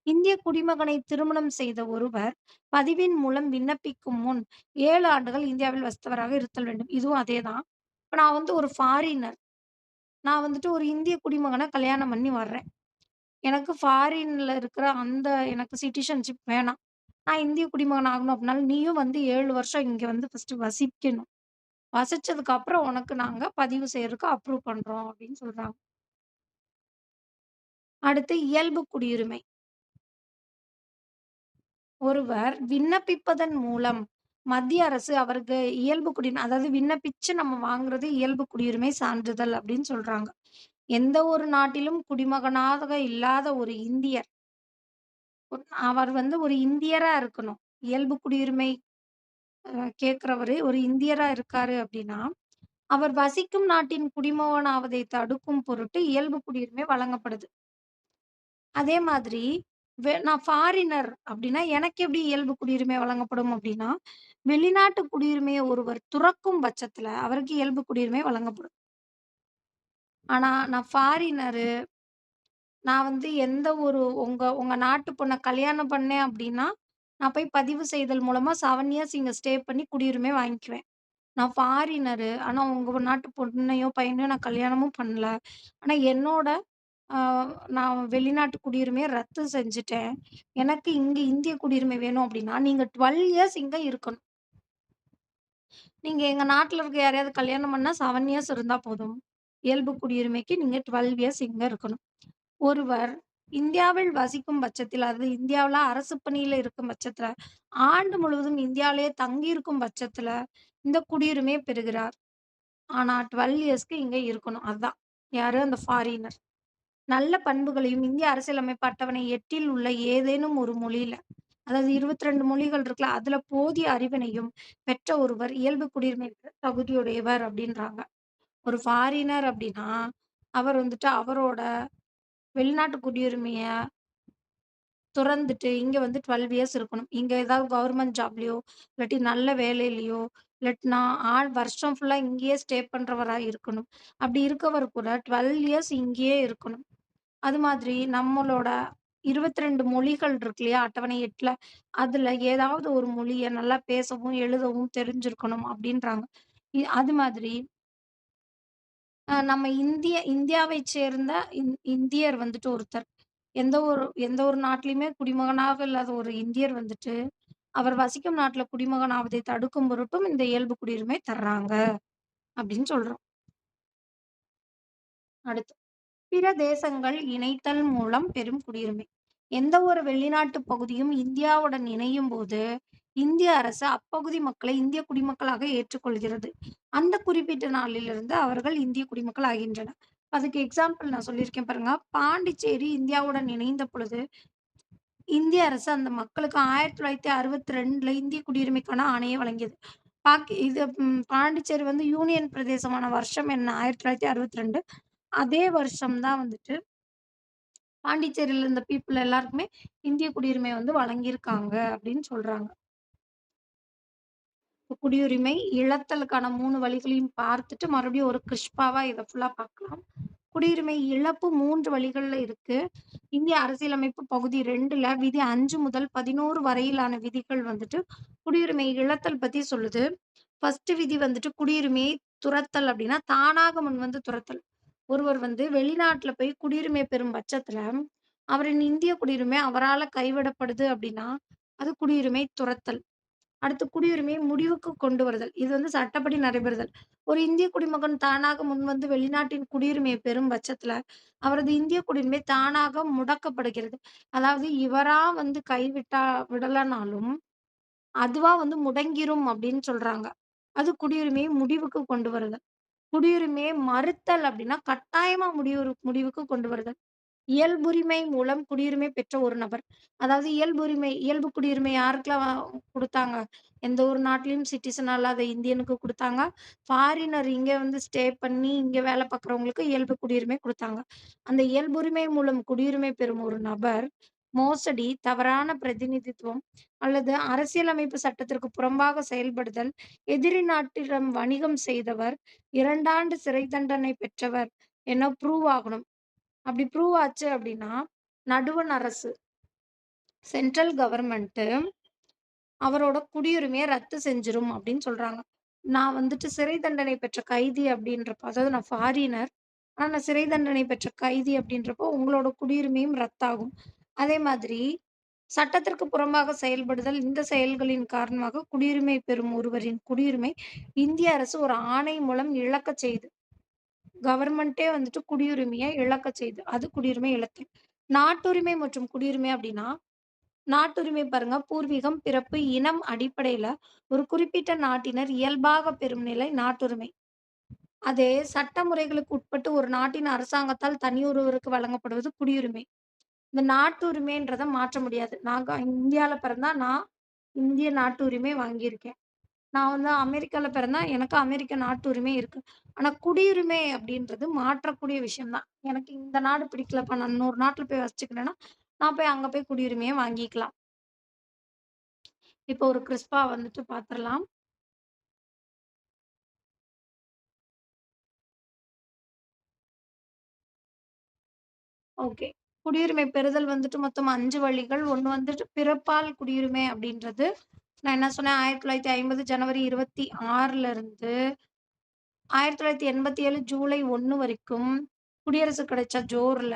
இந்திய குடிமகனை திருமணம் செய்த ஒருவர் பதிவின் மூலம் விண்ணப்பிக்கும் முன் 7 ஆண்டுகள் இந்தியாவில் வசித்தவராக இருத்தல் வேண்டும். இதுவும் அதேதான். இப்ப நான் வந்து ஒரு ஃபாரினர். நான் வந்துட்டு ஒரு இந்திய குடிமகன கல்யாணம் பண்ணி வர்றேன். எனக்கு ஃபாரின்ல இருக்கிற அந்த எனக்கு சிட்டிசன்ஷிப் வேணாம். நான் இந்திய குடிமகன் ஆகணும் அப்படின்னாலும், நீயும் வந்து 7 வருஷம் இங்க வந்து ஃபர்ஸ்ட்டு வசிக்கணும். வசிச்சதுக்கு அப்புறம் உனக்கு நாங்க பதிவு செய்யறதுக்கு அப்ரூவ் பண்றோம் அப்படின்னு சொல்றாங்க. அடுத்து இயல்பு குடியுரிமை. ஒருவர் விண்ணப்பிப்பதன் மூலம் மத்திய அரசு அவருக்கு இயல்பு குடியுரிமை அதாவது விண்ணப்பிச்சு நம்ம வாங்குறது இயல்பு குடியுரிமை சான்றிதழ் அப்படின்னு சொல்றாங்க. எந்த ஒரு நாட்டிலும் குடிமகனாக இல்லாத ஒரு இந்தியர், அவர் வந்து ஒரு இந்தியரா இருக்கணும். இயல்பு குடியுரிமை கேட்கிறவரு ஒரு இந்தியரா இருக்காரு அப்படின்னா, அவர் வசிக்கும் நாட்டின் குடிமகனாவதை தடுக்கும் பொருட்டு இயல்பு குடியுரிமை வழங்கப்படுது. அதே மாதிரி நான் ஃபாரினர் அப்டின்னா, எனக்கு எப்படி இயல்பு குடியுரிமை வழங்கப்படும் அப்டின்னா, வெளிநாட்டு குடியுரிமைய ஒருவர் துறக்கும் பட்சத்துல, அவருக்கு இயல்பு குடியுரிமை வழங்கப்படும். ஆனா, நான் ஃபாரினரு, நான் வந்து எந்த ஒரு உங்க உங்க நாட்டு பொண்ண கல்யாணம் பண்ணேன் அப்டின்னா, நான் போய் பதிவு செய்தல் மூலமா 7 இயர்ஸ் இங்க ஸ்டே பண்ணி குடியுரிமை வாங்கிக்குவேன். நான் ஃபாரினரு. ஆனா, உங்க நாட்டு பொண்ணையோ, பையனையோ நான் கல்யாணமும் பண்ணல. ஆனா, என்னோட அ நான் வெளிநாட்டு குடியுரிமைய ரத்து செஞ்சுட்டேன். எனக்கு இங்க இந்திய குடியுரிமை வேணும் அப்டின்னா, நீங்க 12 இயர்ஸ் இங்க இருக்கணும். நீங்க எங்க நாட்ல இருக்க யாரையாவது கல்யாணம் பண்ணா 7 இயர்ஸ் இருந்தா போதும். இயல்பு குடியுரிமைக்கு நீங்க 12 இயர்ஸ் இங்க இருக்கணும். ஒருவர் இந்தியாவில் வசிக்கும் பட்சத்தில், அதாவது இந்தியாவுல அரசு பணியில இருக்கும் பட்சத்துல, ஆண்டு முழுவதும் இந்தியாவிலேயே தங்கியிருக்கும் பட்சத்துல, இந்த குடியுரிமைய பெறுகிறார். ஆனா 12 இயர்ஸ்க்கு இங்க இருக்கணும். அதான். யாரு? அந்த ஃபாரினர். நல்ல பண்புகளையும் இந்திய அரசியலமைப்பு அட்டவணை 8ல் உள்ள ஏதேனும் ஒரு மொழியில, அதாவது 22 மொழிகள் இருக்குல்ல, அதுல போதிய அறிவினையும் பெற்ற ஒருவர் இயல்பு குடியுரிமை பெற தகுதியுடையவர் அப்டின்றாங்க. ஒரு ஃபாரினர் அப்டின்னா, அவர் வந்துட்டு அவரோட வெளிநாட்டு குடியுரிமைய துறந்துட்டு, இங்க வந்து 12 இயர்ஸ் இருக்கணும். இங்க ஏதாவது கவர்மெண்ட் ஜாப்லயோ, இல்லாட்டி நல்ல வேலையிலயோ, இல்லாட்டினா வருஷம் ஃபுல்லா இங்கேயே ஸ்டே பண்றவரா இருக்கணும். அப்படி இருக்கவர் கூட 12 இயர்ஸ் இங்கேயே இருக்கணும். அது மாதிரி நம்மளோட 22 மொழிகள் இருக்கு இல்லையா? அட்டவணை 8ல. அதுல ஏதாவது ஒரு மொழிய நல்லா பேசவும், எழுதவும் தெரிஞ்சிருக்கணும் அப்படின்றாங்க. அது மாதிரி நம்ம இந்தியாவைச் சேர்ந்த இந்தியர் வந்துட்டு ஒருத்தர். எந்த ஒரு நாட்டிலயுமே குடிமகனாக இல்லாத ஒரு இந்தியர் வந்துட்டு, அவர் வசிக்கும் நாட்ல குடிமகன் ஆவதை தடுக்கும் பொருட்டும் இந்த இயல்பு குடியுரிமை தர்றாங்க, அப்படின்னு சொல்றோம். அடுத்து, பிற தேசங்கள் இணைத்தல் மூலம் பெறும் குடியுரிமை. எந்த ஒரு வெளிநாட்டு பகுதியும் இந்தியாவுடன் இணையும்போது, இந்திய அரசு அப்பகுதி மக்களை இந்திய குடிமக்களாக ஏற்றுக்கொள்கிறது. அந்த குறிப்பிட்ட நாளிலிருந்து அவர்கள் இந்திய குடிமக்கள் ஆகின்றனர். அதுக்கு எக்ஸாம்பிள் நான் சொல்லியிருக்கேன் பாருங்க. பாண்டிச்சேரி இந்தியாவுடன் இணைந்த பொழுது, இந்திய அரசு அந்த மக்களுக்கு 1962ல இந்திய குடியுரிமைக்கான ஆணையை வழங்கியது. பாண்டிச்சேரி வந்து யூனியன் பிரதேசமான வருஷம் என்ன? 1962. அதே வருஷம் தான் வந்துட்டு பாண்டிச்சேரியில இருந்த பீப்பிள் எல்லாருக்குமே இந்திய குடியுரிமை வந்து வழங்கியிருக்காங்க அப்படின்னு சொல்றாங்க. குடியுரிமை இழத்தலுக்கான 3 வழிகளையும் பார்த்துட்டு, மறுபடியும் ஒரு கிறிஸ்பாவா இத ஃபுல்லா பார்க்கலாம். குடியுரிமை இழப்பு 3 வழிகள்ல இருக்கு. இந்திய அரசியலமைப்பு பகுதி 2ல விதி 5 முதல் 11 வரையிலான விதிகள் வந்துட்டு, குடியுரிமை இழத்தல் பத்தி சொல்லுது. ஃபர்ஸ்ட் விதி வந்துட்டு குடியுரிமையை துறத்தல் அப்டின்னா, தானாக முன்வந்து துறத்தல். ஒருவர் வந்து வெளிநாட்ல போய் குடியுரிமை பெறும் பட்சத்துல, அவரின் இந்திய குடியுரிமை அவரால கைவிடப்படுது அப்டின்னா, அது குடியுரிமை துறத்தல். அடுத்து குடியுரிமையை முடிவுக்கு கொண்டு வருதல். இது வந்து சட்டப்படி நடைபெறுதல். ஒரு இந்திய குடிமகன் தானாக முன்வந்து வெளிநாட்டின் குடியுரிமையை பெறும் பட்சத்துல, அவரது இந்திய குடியுரிமை தானாக முடக்கப்படுகிறது. அதாவது இவரா வந்து கைவிட்டா விடலனாலும், அதுவா வந்து முடங்கிரும் அப்படின்னு சொல்றாங்க. அது குடியுரிமையை முடிவுக்கு கொண்டு வருதல். குடியுரிமையை மறுத்தல் அப்படின்னா, கட்டாயமா முடிவுக்கு கொண்டு வருதல். இயல்புரிமை மூலம் குடியுரிமை பெற்ற ஒரு நபர். அதாவது இயல்பு குடியுரிமை யாருக்கெல்லாம் குடுத்தாங்க? எந்த ஒரு நாட்டிலயும் சிட்டிசன் அல்லாத இந்தியனுக்கு குடுத்தாங்க. ஃபாரினர் இங்க வந்து ஸ்டே பண்ணி, இங்க வேலை பார்க்குறவங்களுக்கு இயல்பு குடியுரிமை குடுத்தாங்க. அந்த இயல்புரிமை மூலம் குடியுரிமை பெறும் ஒரு நபர், மோசடி, தவறான பிரதிநிதித்துவம் அல்லது அரசியலமைப்பு சட்டத்திற்கு புறம்பாக செயல்படுதல், எதிரி நாட்டிடம் வணிகம் செய்தவர், 2 ஆண்டு சிறை தண்டனை பெற்றவர் என ப்ரூவ் ஆகணும். அப்படி ப்ரூவ் ஆச்சு அப்படின்னா, நடுவண் அரசு, சென்ட்ரல் கவர்ன்மென்ட் அவரோட குடியுரிமைய ரத்து செஞ்சுரும் அப்படின்னு சொல்றாங்க. நான் வந்துட்டு சிறை தண்டனை பெற்ற கைதி அப்படின்றப்போ, அதாவது நான் ஃபாரினர். ஆனா நான் சிறை தண்டனை பெற்ற கைதி அப்படின்றப்போ, உங்களோட குடியுரிமையும் ரத்தாகும். அதே மாதிரி சட்டத்திற்கு புறம்பாக செயல்படுதல், இந்த செயல்களின் காரணமாக குடியுரிமை பெறும் ஒருவரின் குடியுரிமை இந்திய அரசு ஒரு ஆணை மூலம் இழக்கச் செய்து. கவர்மெண்ட்டே வந்துட்டு குடியுரிமைய இழக்கச் செய்யுது. அது குடியுரிமை இழத்தல். நாட்டுரிமை மற்றும் குடியுரிமை அப்டின்னா, நாட்டுரிமை பாருங்க, பூர்வீகம், பிறப்பு, இனம் அடிப்படையில ஒரு குறிப்பிட்ட நாட்டினர் இயல்பாக பெறும் நிலை நாட்டுரிமை. அதே சட்ட முறைகளுக்கு உட்பட்டு ஒரு நாட்டின் அரசாங்கத்தால் தனியொருவருக்கு வழங்கப்படுவது குடியுரிமை. இந்த நாட்டுரிமைன்றத மாற்ற முடியாது. நாங்க இந்தியால பிறந்தா நான் இந்திய நாட்டு உரிமை வாங்கியிருக்கேன். நான் வந்து அமெரிக்கால பிறந்தா எனக்கு அமெரிக்க நாட்டு உரிமை இருக்கு. ஆனா குடியுரிமை அப்படின்றது மாற்றக்கூடிய விஷயம் தான். எனக்கு இந்த நாடு பிடிக்கலப்பா, நான் இன்னொரு நாட்டுல போய் வசிச்சுக்கிறேன்னா, நான் போய் அங்க போய் குடியுரிமைய வாங்கிக்கலாம். இப்போ ஒரு கிறிஸ்பா வந்துட்டு பாத்துரலாம். ஓகே. குடியுரிமை பெறுதல் வந்துட்டு மொத்தம் 5 வழிகள். ஒண்ணு வந்துட்டு பிறப்பால் குடியுரிமை அப்படின்றது. நான் என்ன சொன்னேன் 1950 ஜனவரி 26ல இருந்து 1987 ஜூலை 1 வரைக்கும் குடியரசு கிடைச்ச ஜோர்ல,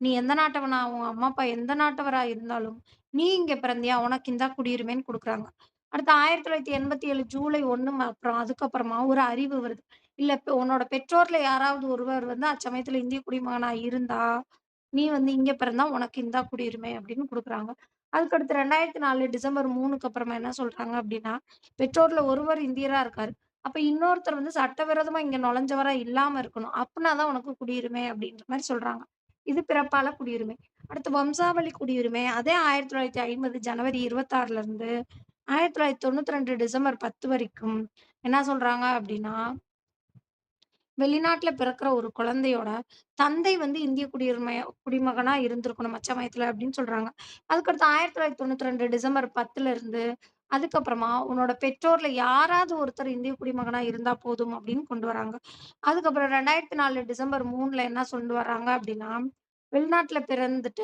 நீ எந்த நாட்டவனா உன் அம்மா, அப்பா எந்த நாட்டவரா இருந்தாலும், நீ இங்க பிறந்தியா, உனக்கு இந்தா குடியுரிமைன்னு குடுக்குறாங்க. அடுத்து 1987 ஜூலை 1 அப்புறம் அதுக்கப்புறமா ஒரு அறிவு வருது. இல்ல இப்ப உன்னோட பெற்றோர்ல யாராவது ஒருவர் வந்து அச்சமயத்துல இந்திய குடிமகனா இருந்தா, நீ வந்து இங்க பிறந்தா உனக்கு இந்தா குடியுரிமை அப்படின்னு குடுக்குறாங்க. அதுக்கடுத்து 2004 டிசம்பர் 3க்கு அப்புறமா என்ன சொல்றாங்க அப்படின்னா, பெற்றோர்ல ஒருவர் இந்தியரா இருக்காரு. அப்ப இன்னொருத்தர் வந்து சட்டவிரோதமா இங்க நுழைஞ்சவரா இல்லாம இருக்கணும். அப்பனா தான் உனக்கு குடியுரிமை அப்படின்ற மாரி சொல்றாங்க. இது பிறப்பால குடியுரிமை. அடுத்து வம்சாவளி குடியுரிமை. அதே 1950 ஜனவரி 26ல இருந்து 1992 டிசம்பர் 10 வரைக்கும் என்ன சொல்றாங்க அப்படின்னா, வெளிநாட்டுல பிறக்கிற ஒரு குழந்தையோட தந்தை வந்து இந்திய குடிமகனா இருந்திருக்கணும் அச்சமயத்துல அப்படின்னு சொல்றாங்க. அதுக்கடுத்து 1992 டிசம்பர் 10ல இருந்து அதுக்கப்புறமா உன்னோட பெற்றோர்ல யாராவது ஒருத்தர் இந்திய குடிமகனா இருந்தா போதும் அப்படின்னு கொண்டு வராங்க. அதுக்கப்புறம் 2004 டிசம்பர் 3ல என்ன கொண்டு வர்றாங்க அப்படின்னா, வெளிநாட்டுல பிறந்துட்ட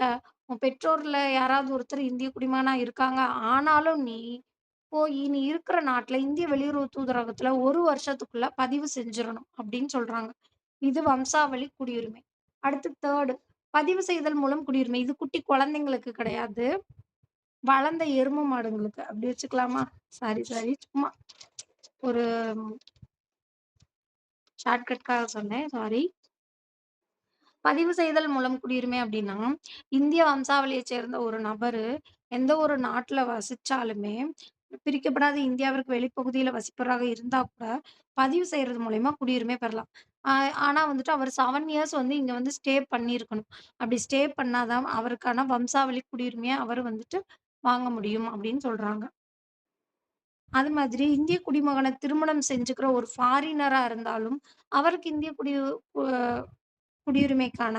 உன் பெற்றோர்ல யாராவது ஒருத்தர் இந்திய குடிமகனா இருக்காங்க. ஆனாலும் நீ இருக்கிற நாட்ல இந்திய வெளியுறவு தூதரகத்துல 1 வருஷத்துக்குள்ள பதிவு செஞ்சிரணும் அப்படின்னு சொல்றாங்க. இது வம்சாவளி குடியுரிமை. அடுத்து 3 பதிவு செய்தல் மூலம் குடியுரிமை. இது குட்டி குழந்தைங்களுக்கு கிடையாது. வளர்ந்த எரும மாடுங்களுக்கு. அப்படி வச்சுக்கலாமா? Sorry, sorry. சும்மா ஒரு ஷார்ட்கட்காக சொன்னேன். சாரி. பதிவு செய்தல் மூலம் குடியுரிமை அப்படின்னா, இந்திய வம்சாவளியைச் சேர்ந்த ஒரு நபரு, எந்த ஒரு நாட்டுல வசிச்சாலுமே, பிரிக்கப்படாத இந்தியாவிற்கு வெளிப்பகுதியில வசிப்பவராக இருந்தா கூட, பதிவு செய்றது மூலியமா குடியுரிமை பெறலாம். ஆ ஆனா வந்துட்டு அவர் 7 இயர்ஸ் வந்து இங்க வந்து ஸ்டே பண்ணியிருக்கணும். அப்படி ஸ்டே பண்ணா தான் அவருக்கான வம்சாவளி குடியுரிமைய அவரு வந்துட்டு வாங்க முடியும் அப்படின்னு சொல்றாங்க. அது மாதிரி இந்திய குடிமகன திருமணம் செஞ்சுக்கிற ஒரு ஃபாரினரா இருந்தாலும், அவருக்கு இந்திய கு குடியுரிமைக்கான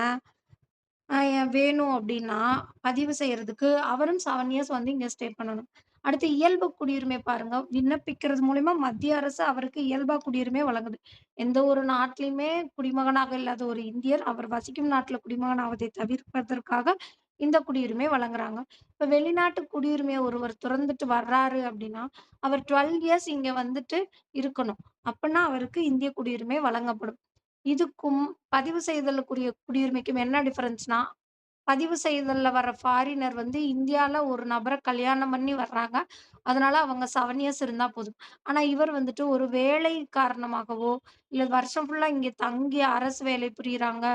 வேணும் அப்டின்னா, பதிவு செய்றதுக்கு அவரும் 7 இயர்ஸ் வந்து இங்க ஸ்டே பண்ணணும். அடுத்து இயல்பு குடியுரிமை பாருங்க. விண்ணப்பிக்கிறது மூலியமா மத்திய அரசு அவருக்கு இயல்பா குடியுரிமை வழங்குது. எந்த ஒரு நாட்டிலயுமே குடிமகனாக இல்லாத ஒரு இந்தியர், அவர் வசிக்கும் நாட்ல குடிமகன் ஆவதை தவிர்ப்பதற்காக இந்த குடியுரிமை வழங்குறாங்க. இப்ப வெளிநாட்டு குடியுரிமைய ஒருவர் துறந்துட்டு வர்றாரு அப்டின்னா, அவர் 12 இயர்ஸ் இங்க வந்துட்டு இருக்கணும். அப்பன்னா அவருக்கு இந்திய குடியுரிமை வழங்கப்படும். இதுக்கும் பதிவு செய்தலுக்குரிய குடியுரிமைக்கும் என்ன டிஃபரன்ஸ்னா, பதிவு செய்தல்ல வர்ற ஃபாரினர் வந்து இந்தியால ஒரு நபர கல்யாணம் பண்ணி வர்றாங்க. அதனால அவங்க 7 இயர்ஸ் இருந்தா போதும். ஆனா இவர் வந்துட்டு ஒரு வேலை காரணமாகவோ, இல்ல வருஷம் ஃபுல்லா இங்க தங்கி அரசு வேலை புரியிறாங்க.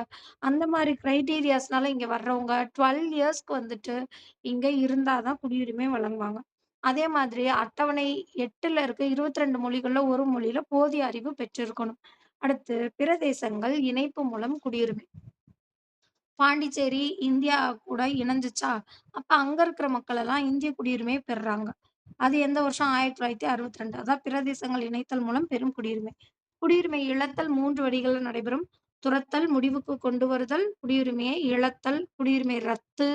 அந்த மாரி கிரைட்டீரியாஸ்னால இங்க வர்றவங்க 12 இயர்ஸ்க்கு வந்துட்டு இங்க இருந்தா தான் குடியுரிமை வழங்குவாங்க. அதே மாதிரி அட்டவணை 8ல இருக்க 22 மொழிகள்ல ஒரு மொழியில போதிய அறிவு பெற்றிருக்கணும். அடுத்து பிற தேசங்கள் இணைப்பு மூலம் குடியுரிமை. பாண்டிச்சேரி இந்தியா கூட இணைஞ்சுச்சா, அப்ப அங்க இருக்கிற மக்கள் எல்லாம் இந்திய குடியுரிமை பெறுறாங்க. அது எந்த வருஷம் 1962. அதான் பிற தேசங்கள் இணைத்தல் மூலம் பெறும் குடியுரிமை. குடியுரிமை இழத்தல் 3 வழிகள்ல நடைபெறும். துறத்தல், முடிவுக்கு கொண்டு வருதல், குடியுரிமையை இழத்தல், குடியுரிமை ரத்து,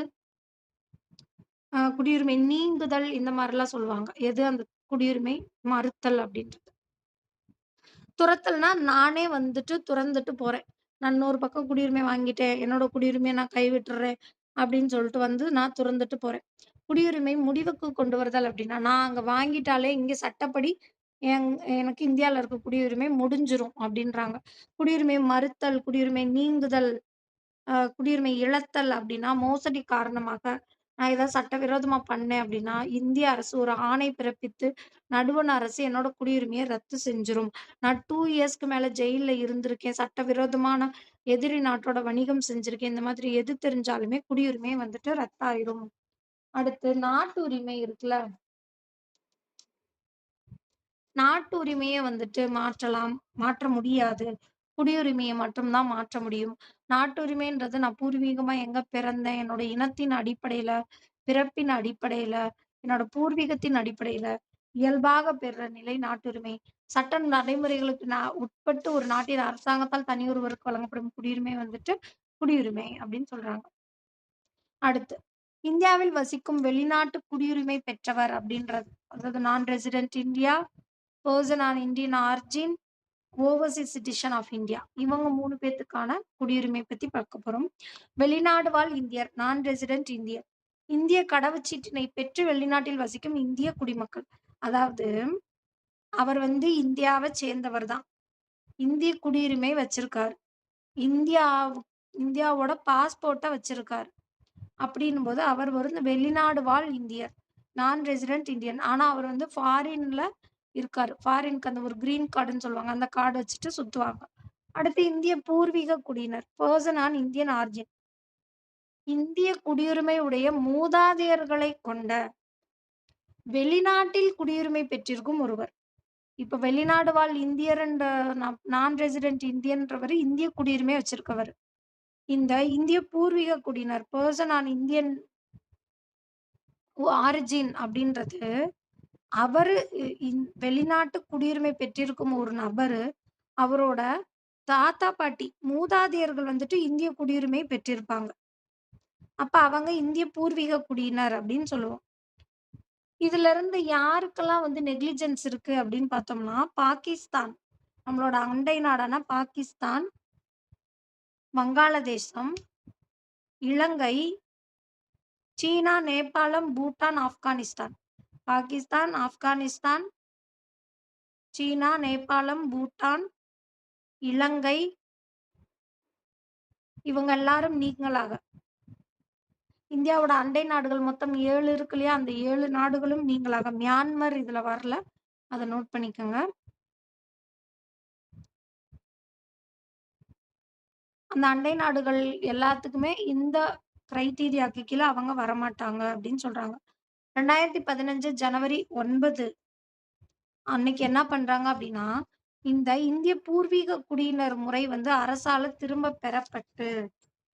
குடியுரிமை நீங்குதல் இந்த மாரிலாம் சொல்லுவாங்க. எது அந்த குடியுரிமை மறுத்தல் அப்படின்றது. துரத்தல்னா, நானே வந்துட்டு துறந்துட்டு போறேன். நான் இன்னொரு பக்கம் குடியுரிமை வாங்கிட்டேன். என்னோட குடியுரிமைய நான் கைவிட்டுர்றேன். அப்படின்னு சொல்லிட்டு வந்து நான் துறந்துட்டு போறேன். குடியுரிமை முடிவுக்கு கொண்டு வருதல் அப்படின்னா, நான் அங்க வாங்கிட்டாலே இங்க சட்டப்படி என் எனக்கு இந்தியால இருக்க குடியுரிமை முடிஞ்சிரும் அப்படின்றாங்க. குடியுரிமை மறுத்தல், குடியுரிமை நீங்குதல், குடியுரிமை இழத்தல் அப்படின்னா, மோசடி காரணமாக நான் ஏதாவது சட்டவிரோதமா பண்ணேன் அப்படின்னா, இந்திய அரசு ஒரு ஆணை பிறப்பித்து, நடுவண் அரசு என்னோட குடியுரிமைய ரத்து செஞ்சுரும். நான் 2 இயர்ஸ்க்கு மேல ஜெயில்ல இருந்திருக்கேன். சட்டவிரோதமான எதிரி நாட்டோட வணிகம் செஞ்சிருக்கேன். இந்த மாதிரி எது தெரிஞ்சாலுமே குடியுரிமை வந்துட்டு ரத்தாயிரும். அடுத்து நாட்டு உரிமை இருக்குல்ல. நாட்டு உரிமைய வந்துட்டு மாற்றலாம். மாற்ற முடியாது. குடியுரிமைய மட்டும் தான் மாற்ற முடியும். நாட்டு உரிமைன்றது நான் பூர்வீகமா எங்க பிறந்தேன், என்னோட இனத்தின் அடிப்படையில, பிறப்பின் அடிப்படையில, என்னோட பூர்வீகத்தின் அடிப்படையில, இயல்பாக பெறுற நிலை நாட்டுரிமை. சட்ட நடைமுறைகளுக்கு உட்பட்டு ஒரு நாட்டின் அரசாங்கத்தால் தனியொருவருக்கு வழங்கப்படும் குடியுரிமை வந்துட்டு குடியுரிமை அப்படின்னு சொல்றாங்க. அடுத்து, இந்தியாவில் வசிக்கும் வெளிநாட்டு குடியுரிமை பெற்றவர் அப்படின்றது. அதாவது நான் resident India, person of Indian origin, overseas citizen of India. இவங்க 3 பேத்துக்கான குடியுரிமை பத்தி பார்க்க போறோம். வெளிநாடு வாழ் இந்தியர், நான் ரெசிடென்ட் இந்தியர். இந்திய கடவுச்சீட்டினை பெற்று வெளிநாட்டில் வசிக்கும் இந்திய குடிமக்கள். அதாவது, அவர் வந்து இந்தியாவ சேர்ந்தவர் தான். இந்திய குடியுரிமை வச்சிருக்காரு. இந்தியாவ் இந்தியாவோட பாஸ்போர்ட்ட வச்சிருக்காரு. அப்படின்னும்போது அவர் வந்து வெளிநாடு வாழ் இந்தியர். நான் ரெசிடென்ட் இந்தியன். ஆனா அவர் வந்து ஃபாரின்ல இருக்காரு. ஃபாரின்க்கு அந்த ஒரு கிரீன் கார்டுன்னு சொல்லுவாங்க. அந்த கார்டு வச்சுட்டு சுத்துவாங்க. அடுத்து இந்திய பூர்வீக குடியினர். Person of Indian origin. இந்திய குடியுரிமை உடைய மூதாதையர்களைக் கொண்ட வெளிநாட்டில் குடியுரிமை பெற்றிருக்கும் ஒருவர். இப்ப வெளிநாடு வாழ் இந்தியர்ன்ற நான் ரெசிடென்ட் இந்தியன்றவரு இந்திய குடியுரிமை வச்சிருக்கவரு. இந்த இந்திய பூர்வீக குடியினர் பெர்சன் ஆன் இந்தியன் ஆரிஜின் அப்படின்றது அவரு வெளிநாட்டு குடியுரிமை பெற்றிருக்கும் ஒரு நபரு, அவரோட தாத்தா, பாட்டி, மூதாதையர்கள் வந்துட்டு இந்திய குடியுரிமை பெற்றிருப்பாங்க. அப்ப அவங்க இந்திய பூர்வீக குடியினர் அப்படின்னு சொல்லுவோம். இதிலிருந்து யாருக்கெல்லாம் வந்து நெக்லிஜென்ஸ் இருக்கு அப்படின்னு பார்த்தோம்னா, பாகிஸ்தான். நம்மளோட அண்டை நாடான பாகிஸ்தான், வங்காளதேசம், இலங்கை, சீனா, நேபாளம், பூட்டான், ஆப்கானிஸ்தான். பாகிஸ்தான், ஆப்கானிஸ்தான், சீனா, நேபாளம், பூட்டான், இலங்கை இவங்க எல்லாரும் நீங்கலாக. இந்தியாவோட அண்டை நாடுகள் மொத்தம் 7 இருக்கு இல்லையா? அந்த 7 நாடுகளும் நீங்கலாக. மியான்மர் இதுல வரல. அத நோட் பண்ணிக்கோங்க. அந்த அண்டை நாடுகள் எல்லாத்துக்குமே இந்த கிரைட்டீரியாக்கு கீழ அவங்க வரமாட்டாங்க அப்படின்னு சொல்றாங்க. 2015 ஜனவரி 9 அன்னைக்கு என்ன பண்றாங்க அப்படின்னா, இந்த இந்திய பூர்வீக குடியினர் முறை வந்து அரசால திரும்ப பெறப்பட்டு,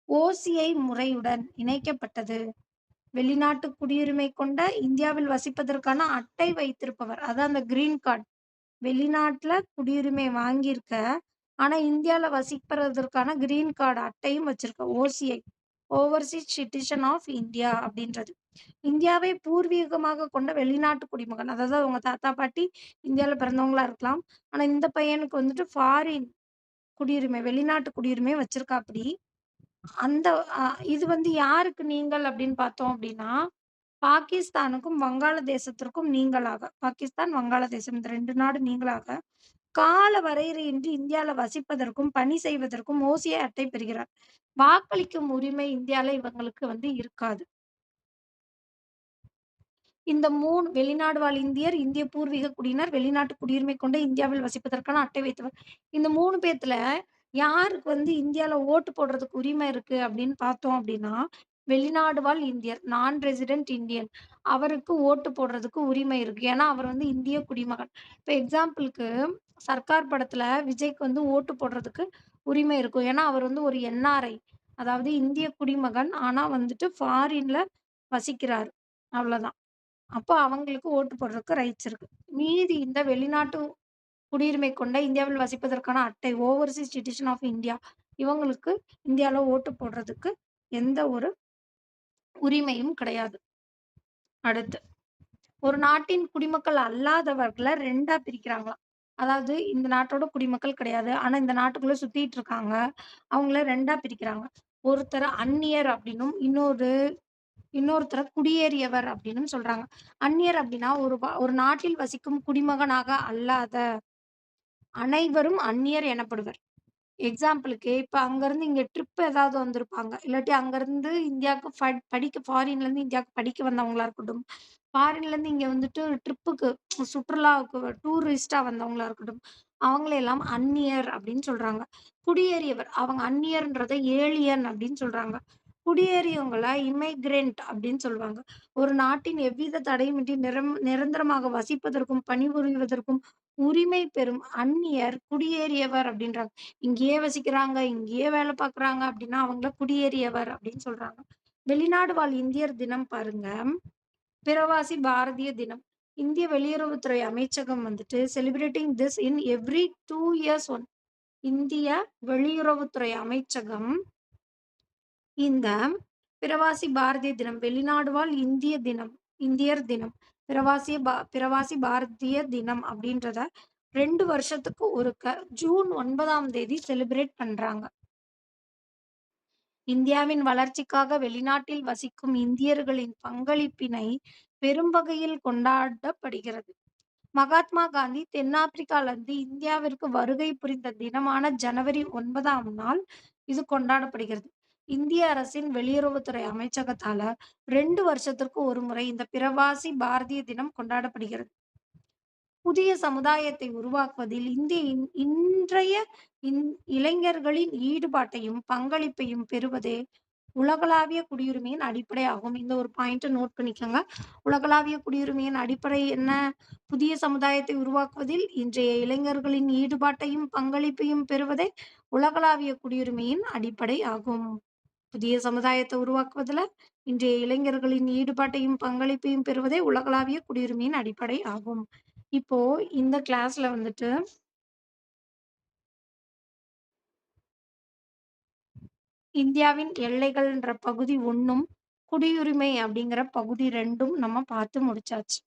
ஓசிஐ முறையுடன் இணைக்கப்பட்டது. வெளிநாட்டு குடியுரிமை கொண்ட இந்தியாவில் வசிப்பதற்கான அட்டை வைத்திருப்பவர். அதான் அந்த கிரீன் கார்ட். வெளிநாட்ல குடியுரிமை வாங்கியிருக்க, ஆனா இந்தியால வசிப்பதற்கான கிரீன் கார்டு அட்டையும் வச்சிருக்க. OCI. Overseas citizen of India அப்படின்றது. இந்தியாவை பூர்வீகமாக கொண்ட வெளிநாட்டு குடிமகன். அதாவது அவங்க தாத்தா, பாட்டி இந்தியால பிறந்தவங்களா இருக்கலாம். ஆனா இந்த பையனுக்கு வந்துட்டு ஃபாரின் குடியுரிமை, வெளிநாட்டு குடியுரிமை வச்சிருக்காப்படி. அந்த இது வந்து யாருக்கு நீங்கள் அப்படின்னு பார்த்தோம் அப்படின்னா, பாகிஸ்தானுக்கும், வங்காளதேசத்திற்கும் நீங்கலாக. பாகிஸ்தான், வங்காளதேசம் இந்த 2 நாடு நீங்கலாக, கால வரையறையின்றி இந்தியால வசிப்பதற்கும், பணி செய்வதற்கும் ஓசிஐ அட்டை பெறுகிறார். வாக்களிக்கும் உரிமை இந்தியால இவங்களுக்கு வந்து இருக்காது. இந்த 3 வெளிநாடு வாழ் இந்தியர், இந்திய பூர்வீக குடியினர், வெளிநாட்டு குடியுரிமை கொண்ட இந்தியாவில் வசிப்பதற்கான அட்டை வைத்தவர். இந்த 3 பேத்துல யாருக்கு வந்து இந்தியால ஓட்டு போடுறதுக்கு உரிமை இருக்கு அப்படின்னு பார்த்தோம் அப்படின்னா, வெளிநாடு வாழ் இந்தியர். நான் ரெசிடென்ட் இந்தியன். அவருக்கு ஓட்டு போடுறதுக்கு உரிமை இருக்கு. ஏன்னா, அவர் வந்து இந்திய குடிமகன். இப்ப எக்ஸாம்பிள்க்கு சர்க்கார் படத்துல விஜய்க்கு வந்து ஓட்டு போடுறதுக்கு உரிமை இருக்கும். ஏன்னா, அவர் வந்து ஒரு என்ஆர்ஐ. அதாவது இந்திய குடிமகன். ஆனா வந்துட்டு ஃபாரின்ல வசிக்கிறாரு. அவ்வளோதான். அப்போ அவங்களுக்கு ஓட்டு போடுறதுக்கு ரைட்ஸ் இருக்கு. மீதி இந்த வெளிநாட்டு குடியுரிமை கொண்ட இந்தியாவில் வசிப்பதற்கான அட்டை ஓவர்சீஸ் சிட்டிசன் ஆஃப் இந்தியா இவங்களுக்கு இந்தியால ஓட்டு போடுறதுக்கு எந்த ஒரு உரிமையும் கிடையாது. அடுத்து, ஒரு நாட்டின் குடிமக்கள் அல்லாதவர்கள 2ஆ பிரிக்கிறாங்களாம். அதாவது இந்த நாட்டோட குடிமக்கள் கிடையாது. ஆனா இந்த நாட்டுக்குள்ள சுத்திட்டு இருக்காங்க. அவங்கள 2ஆ பிரிக்கிறாங்க. ஒருத்தர அந்நியர் அப்படின்னும், இன்னொருத்தர குடியேறியவர் அப்படின்னும் சொல்றாங்க. அந்நியர் அப்படின்னா, ஒரு நாட்டில் வசிக்கும் குடிமகனாக அல்லாத அனைவரும் அந்நியர் எனப்படுவர். எக்ஸாம்பிளுக்கு இப்ப அங்கருந்து இங்க ட்ரிப் ஏதாவது வந்திருப்பாங்க. இல்லாட்டி அங்கருந்து இந்தியாவுக்கு படிக்க ஃபாரின்லேருந்து இந்தியாவுக்கு படிக்க வந்தவங்களா இருக்கட்டும். ஃபாரின்லேருந்து இங்க வந்துட்டு ட்ரிப்புக்கு சுற்றுலாவுக்கு டூரிஸ்ட்டா வந்தவங்களா இருக்கட்டும். அவங்கள எல்லாம் அந்நியர் அப்படின்னு சொல்றாங்க. குடியேறியவர் அவங்க அந்நியர்ன்றத ஏலியன் அப்படின்னு சொல்றாங்க. குடியேறியவங்கள இமைகிரண்ட் அப்படின்னு சொல்லுவாங்க. ஒரு நாட்டின் எவ்வித தடையுமின்றி நிரந்தரமாக வசிப்பதற்கும், பணிபுரிவதற்கும் உரிமை பெறும் அந்நியர் குடியேறியவர் அப்படின்றாங்க. இங்கேயே வசிக்கிறாங்க, இங்கேயே வேலை பார்க்குறாங்க அப்படின்னா அவங்கள குடியேறியவர் அப்படின்னு சொல்றாங்க. வெளிநாடு வாழ் இந்தியர் தினம் பாருங்க. பிரவாசி பாரதிய தினம். இந்திய வெளியுறவுத்துறை அமைச்சகம் வந்துட்டு celebrating this in every 2 years one. இந்திய வெளியுறவுத்துறை அமைச்சகம் இந்த பிரவாசி பாரதிய தினம், வெளிநாடு வாழ் இந்தியர் தினம், பிரவாசி பாரதிய தினம் அப்படின்றத 2 வருஷத்துக்கு ஒருக்க ஜூன் 9ஆம் தேதி செலிப்ரேட் பண்றாங்க. இந்தியாவின் வளர்ச்சிக்காக வெளிநாட்டில் வசிக்கும் இந்தியர்களின் பங்களிப்பினை பெரும் வகையில் கொண்டாடப்படுகிறது. மகாத்மா காந்தி தென்னாப்பிரிக்காவிலிருந்து இந்தியாவிற்கு வருகை புரிந்த தினமான ஜனவரி 9ஆம் நாள் இது கொண்டாடப்படுகிறது. இந்திய அரசின் வெளியுறவுத்துறை அமைச்சகத்தால 2 வருஷத்திற்கு ஒரு முறை இந்த பிரவாசி பாரதிய தினம் கொண்டாடப்படுகிறது. புதிய சமுதாயத்தை உருவாக்குவதில் இன்றைய இன் இளைஞர்களின் ஈடுபாட்டையும், பங்களிப்பையும் பெறுவதே உலகளாவிய குடியுரிமையின் அடிப்படையாகும். இந்த ஒரு பாயிண்ட்ட நோட் பண்ணிக்கங்க. உலகளாவிய குடியுரிமையின் அடிப்படை என்ன? புதிய சமுதாயத்தை உருவாக்குவதில் இன்றைய இளைஞர்களின் ஈடுபாட்டையும், பங்களிப்பையும் பெறுவதே உலகளாவிய குடியுரிமையின் அடிப்படை ஆகும். புதிய சமுதாயத்தை உருவாக்குவதுல இன்றைய இளைஞர்களின் ஈடுபாட்டையும், பங்களிப்பையும் பெறுவதே உலகளாவிய குடியுரிமையின் அடிப்படை ஆகும். இப்போ இந்த கிளாஸ்ல வந்துட்டு இந்தியாவின் எல்லைகள்ன்ற பகுதி 1ம், குடியுரிமை அப்படிங்கிற பகுதி 2ம் நம்ம பார்த்து முடிச்சாச்சு.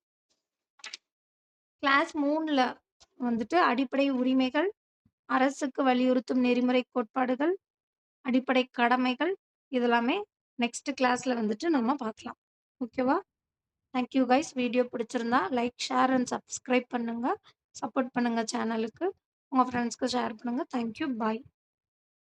கிளாஸ் 3ல வந்துட்டு அடிப்படை உரிமைகள், அரசுக்கு வலியுறுத்தும் நெறிமுறை கோட்பாடுகள், அடிப்படை கடமைகள் இதெல்லாமே நெக்ஸ்ட் கிளாஸ்ல வந்துட்டு நம்ம பார்க்கலாம். ஓகேவா? Thank you guys. வீடியோ பிடிச்சிருந்தா லைக், ஷேர் அண்ட் சப்ஸ்கிரைப் பண்ணுங்க. சப்போர்ட் பண்ணுங்க சேனலுக்கு. உங்க ஃப்ரெண்ட்ஸ்க்கு ஷேர் பண்ணுங்க. Thank you. பாய்.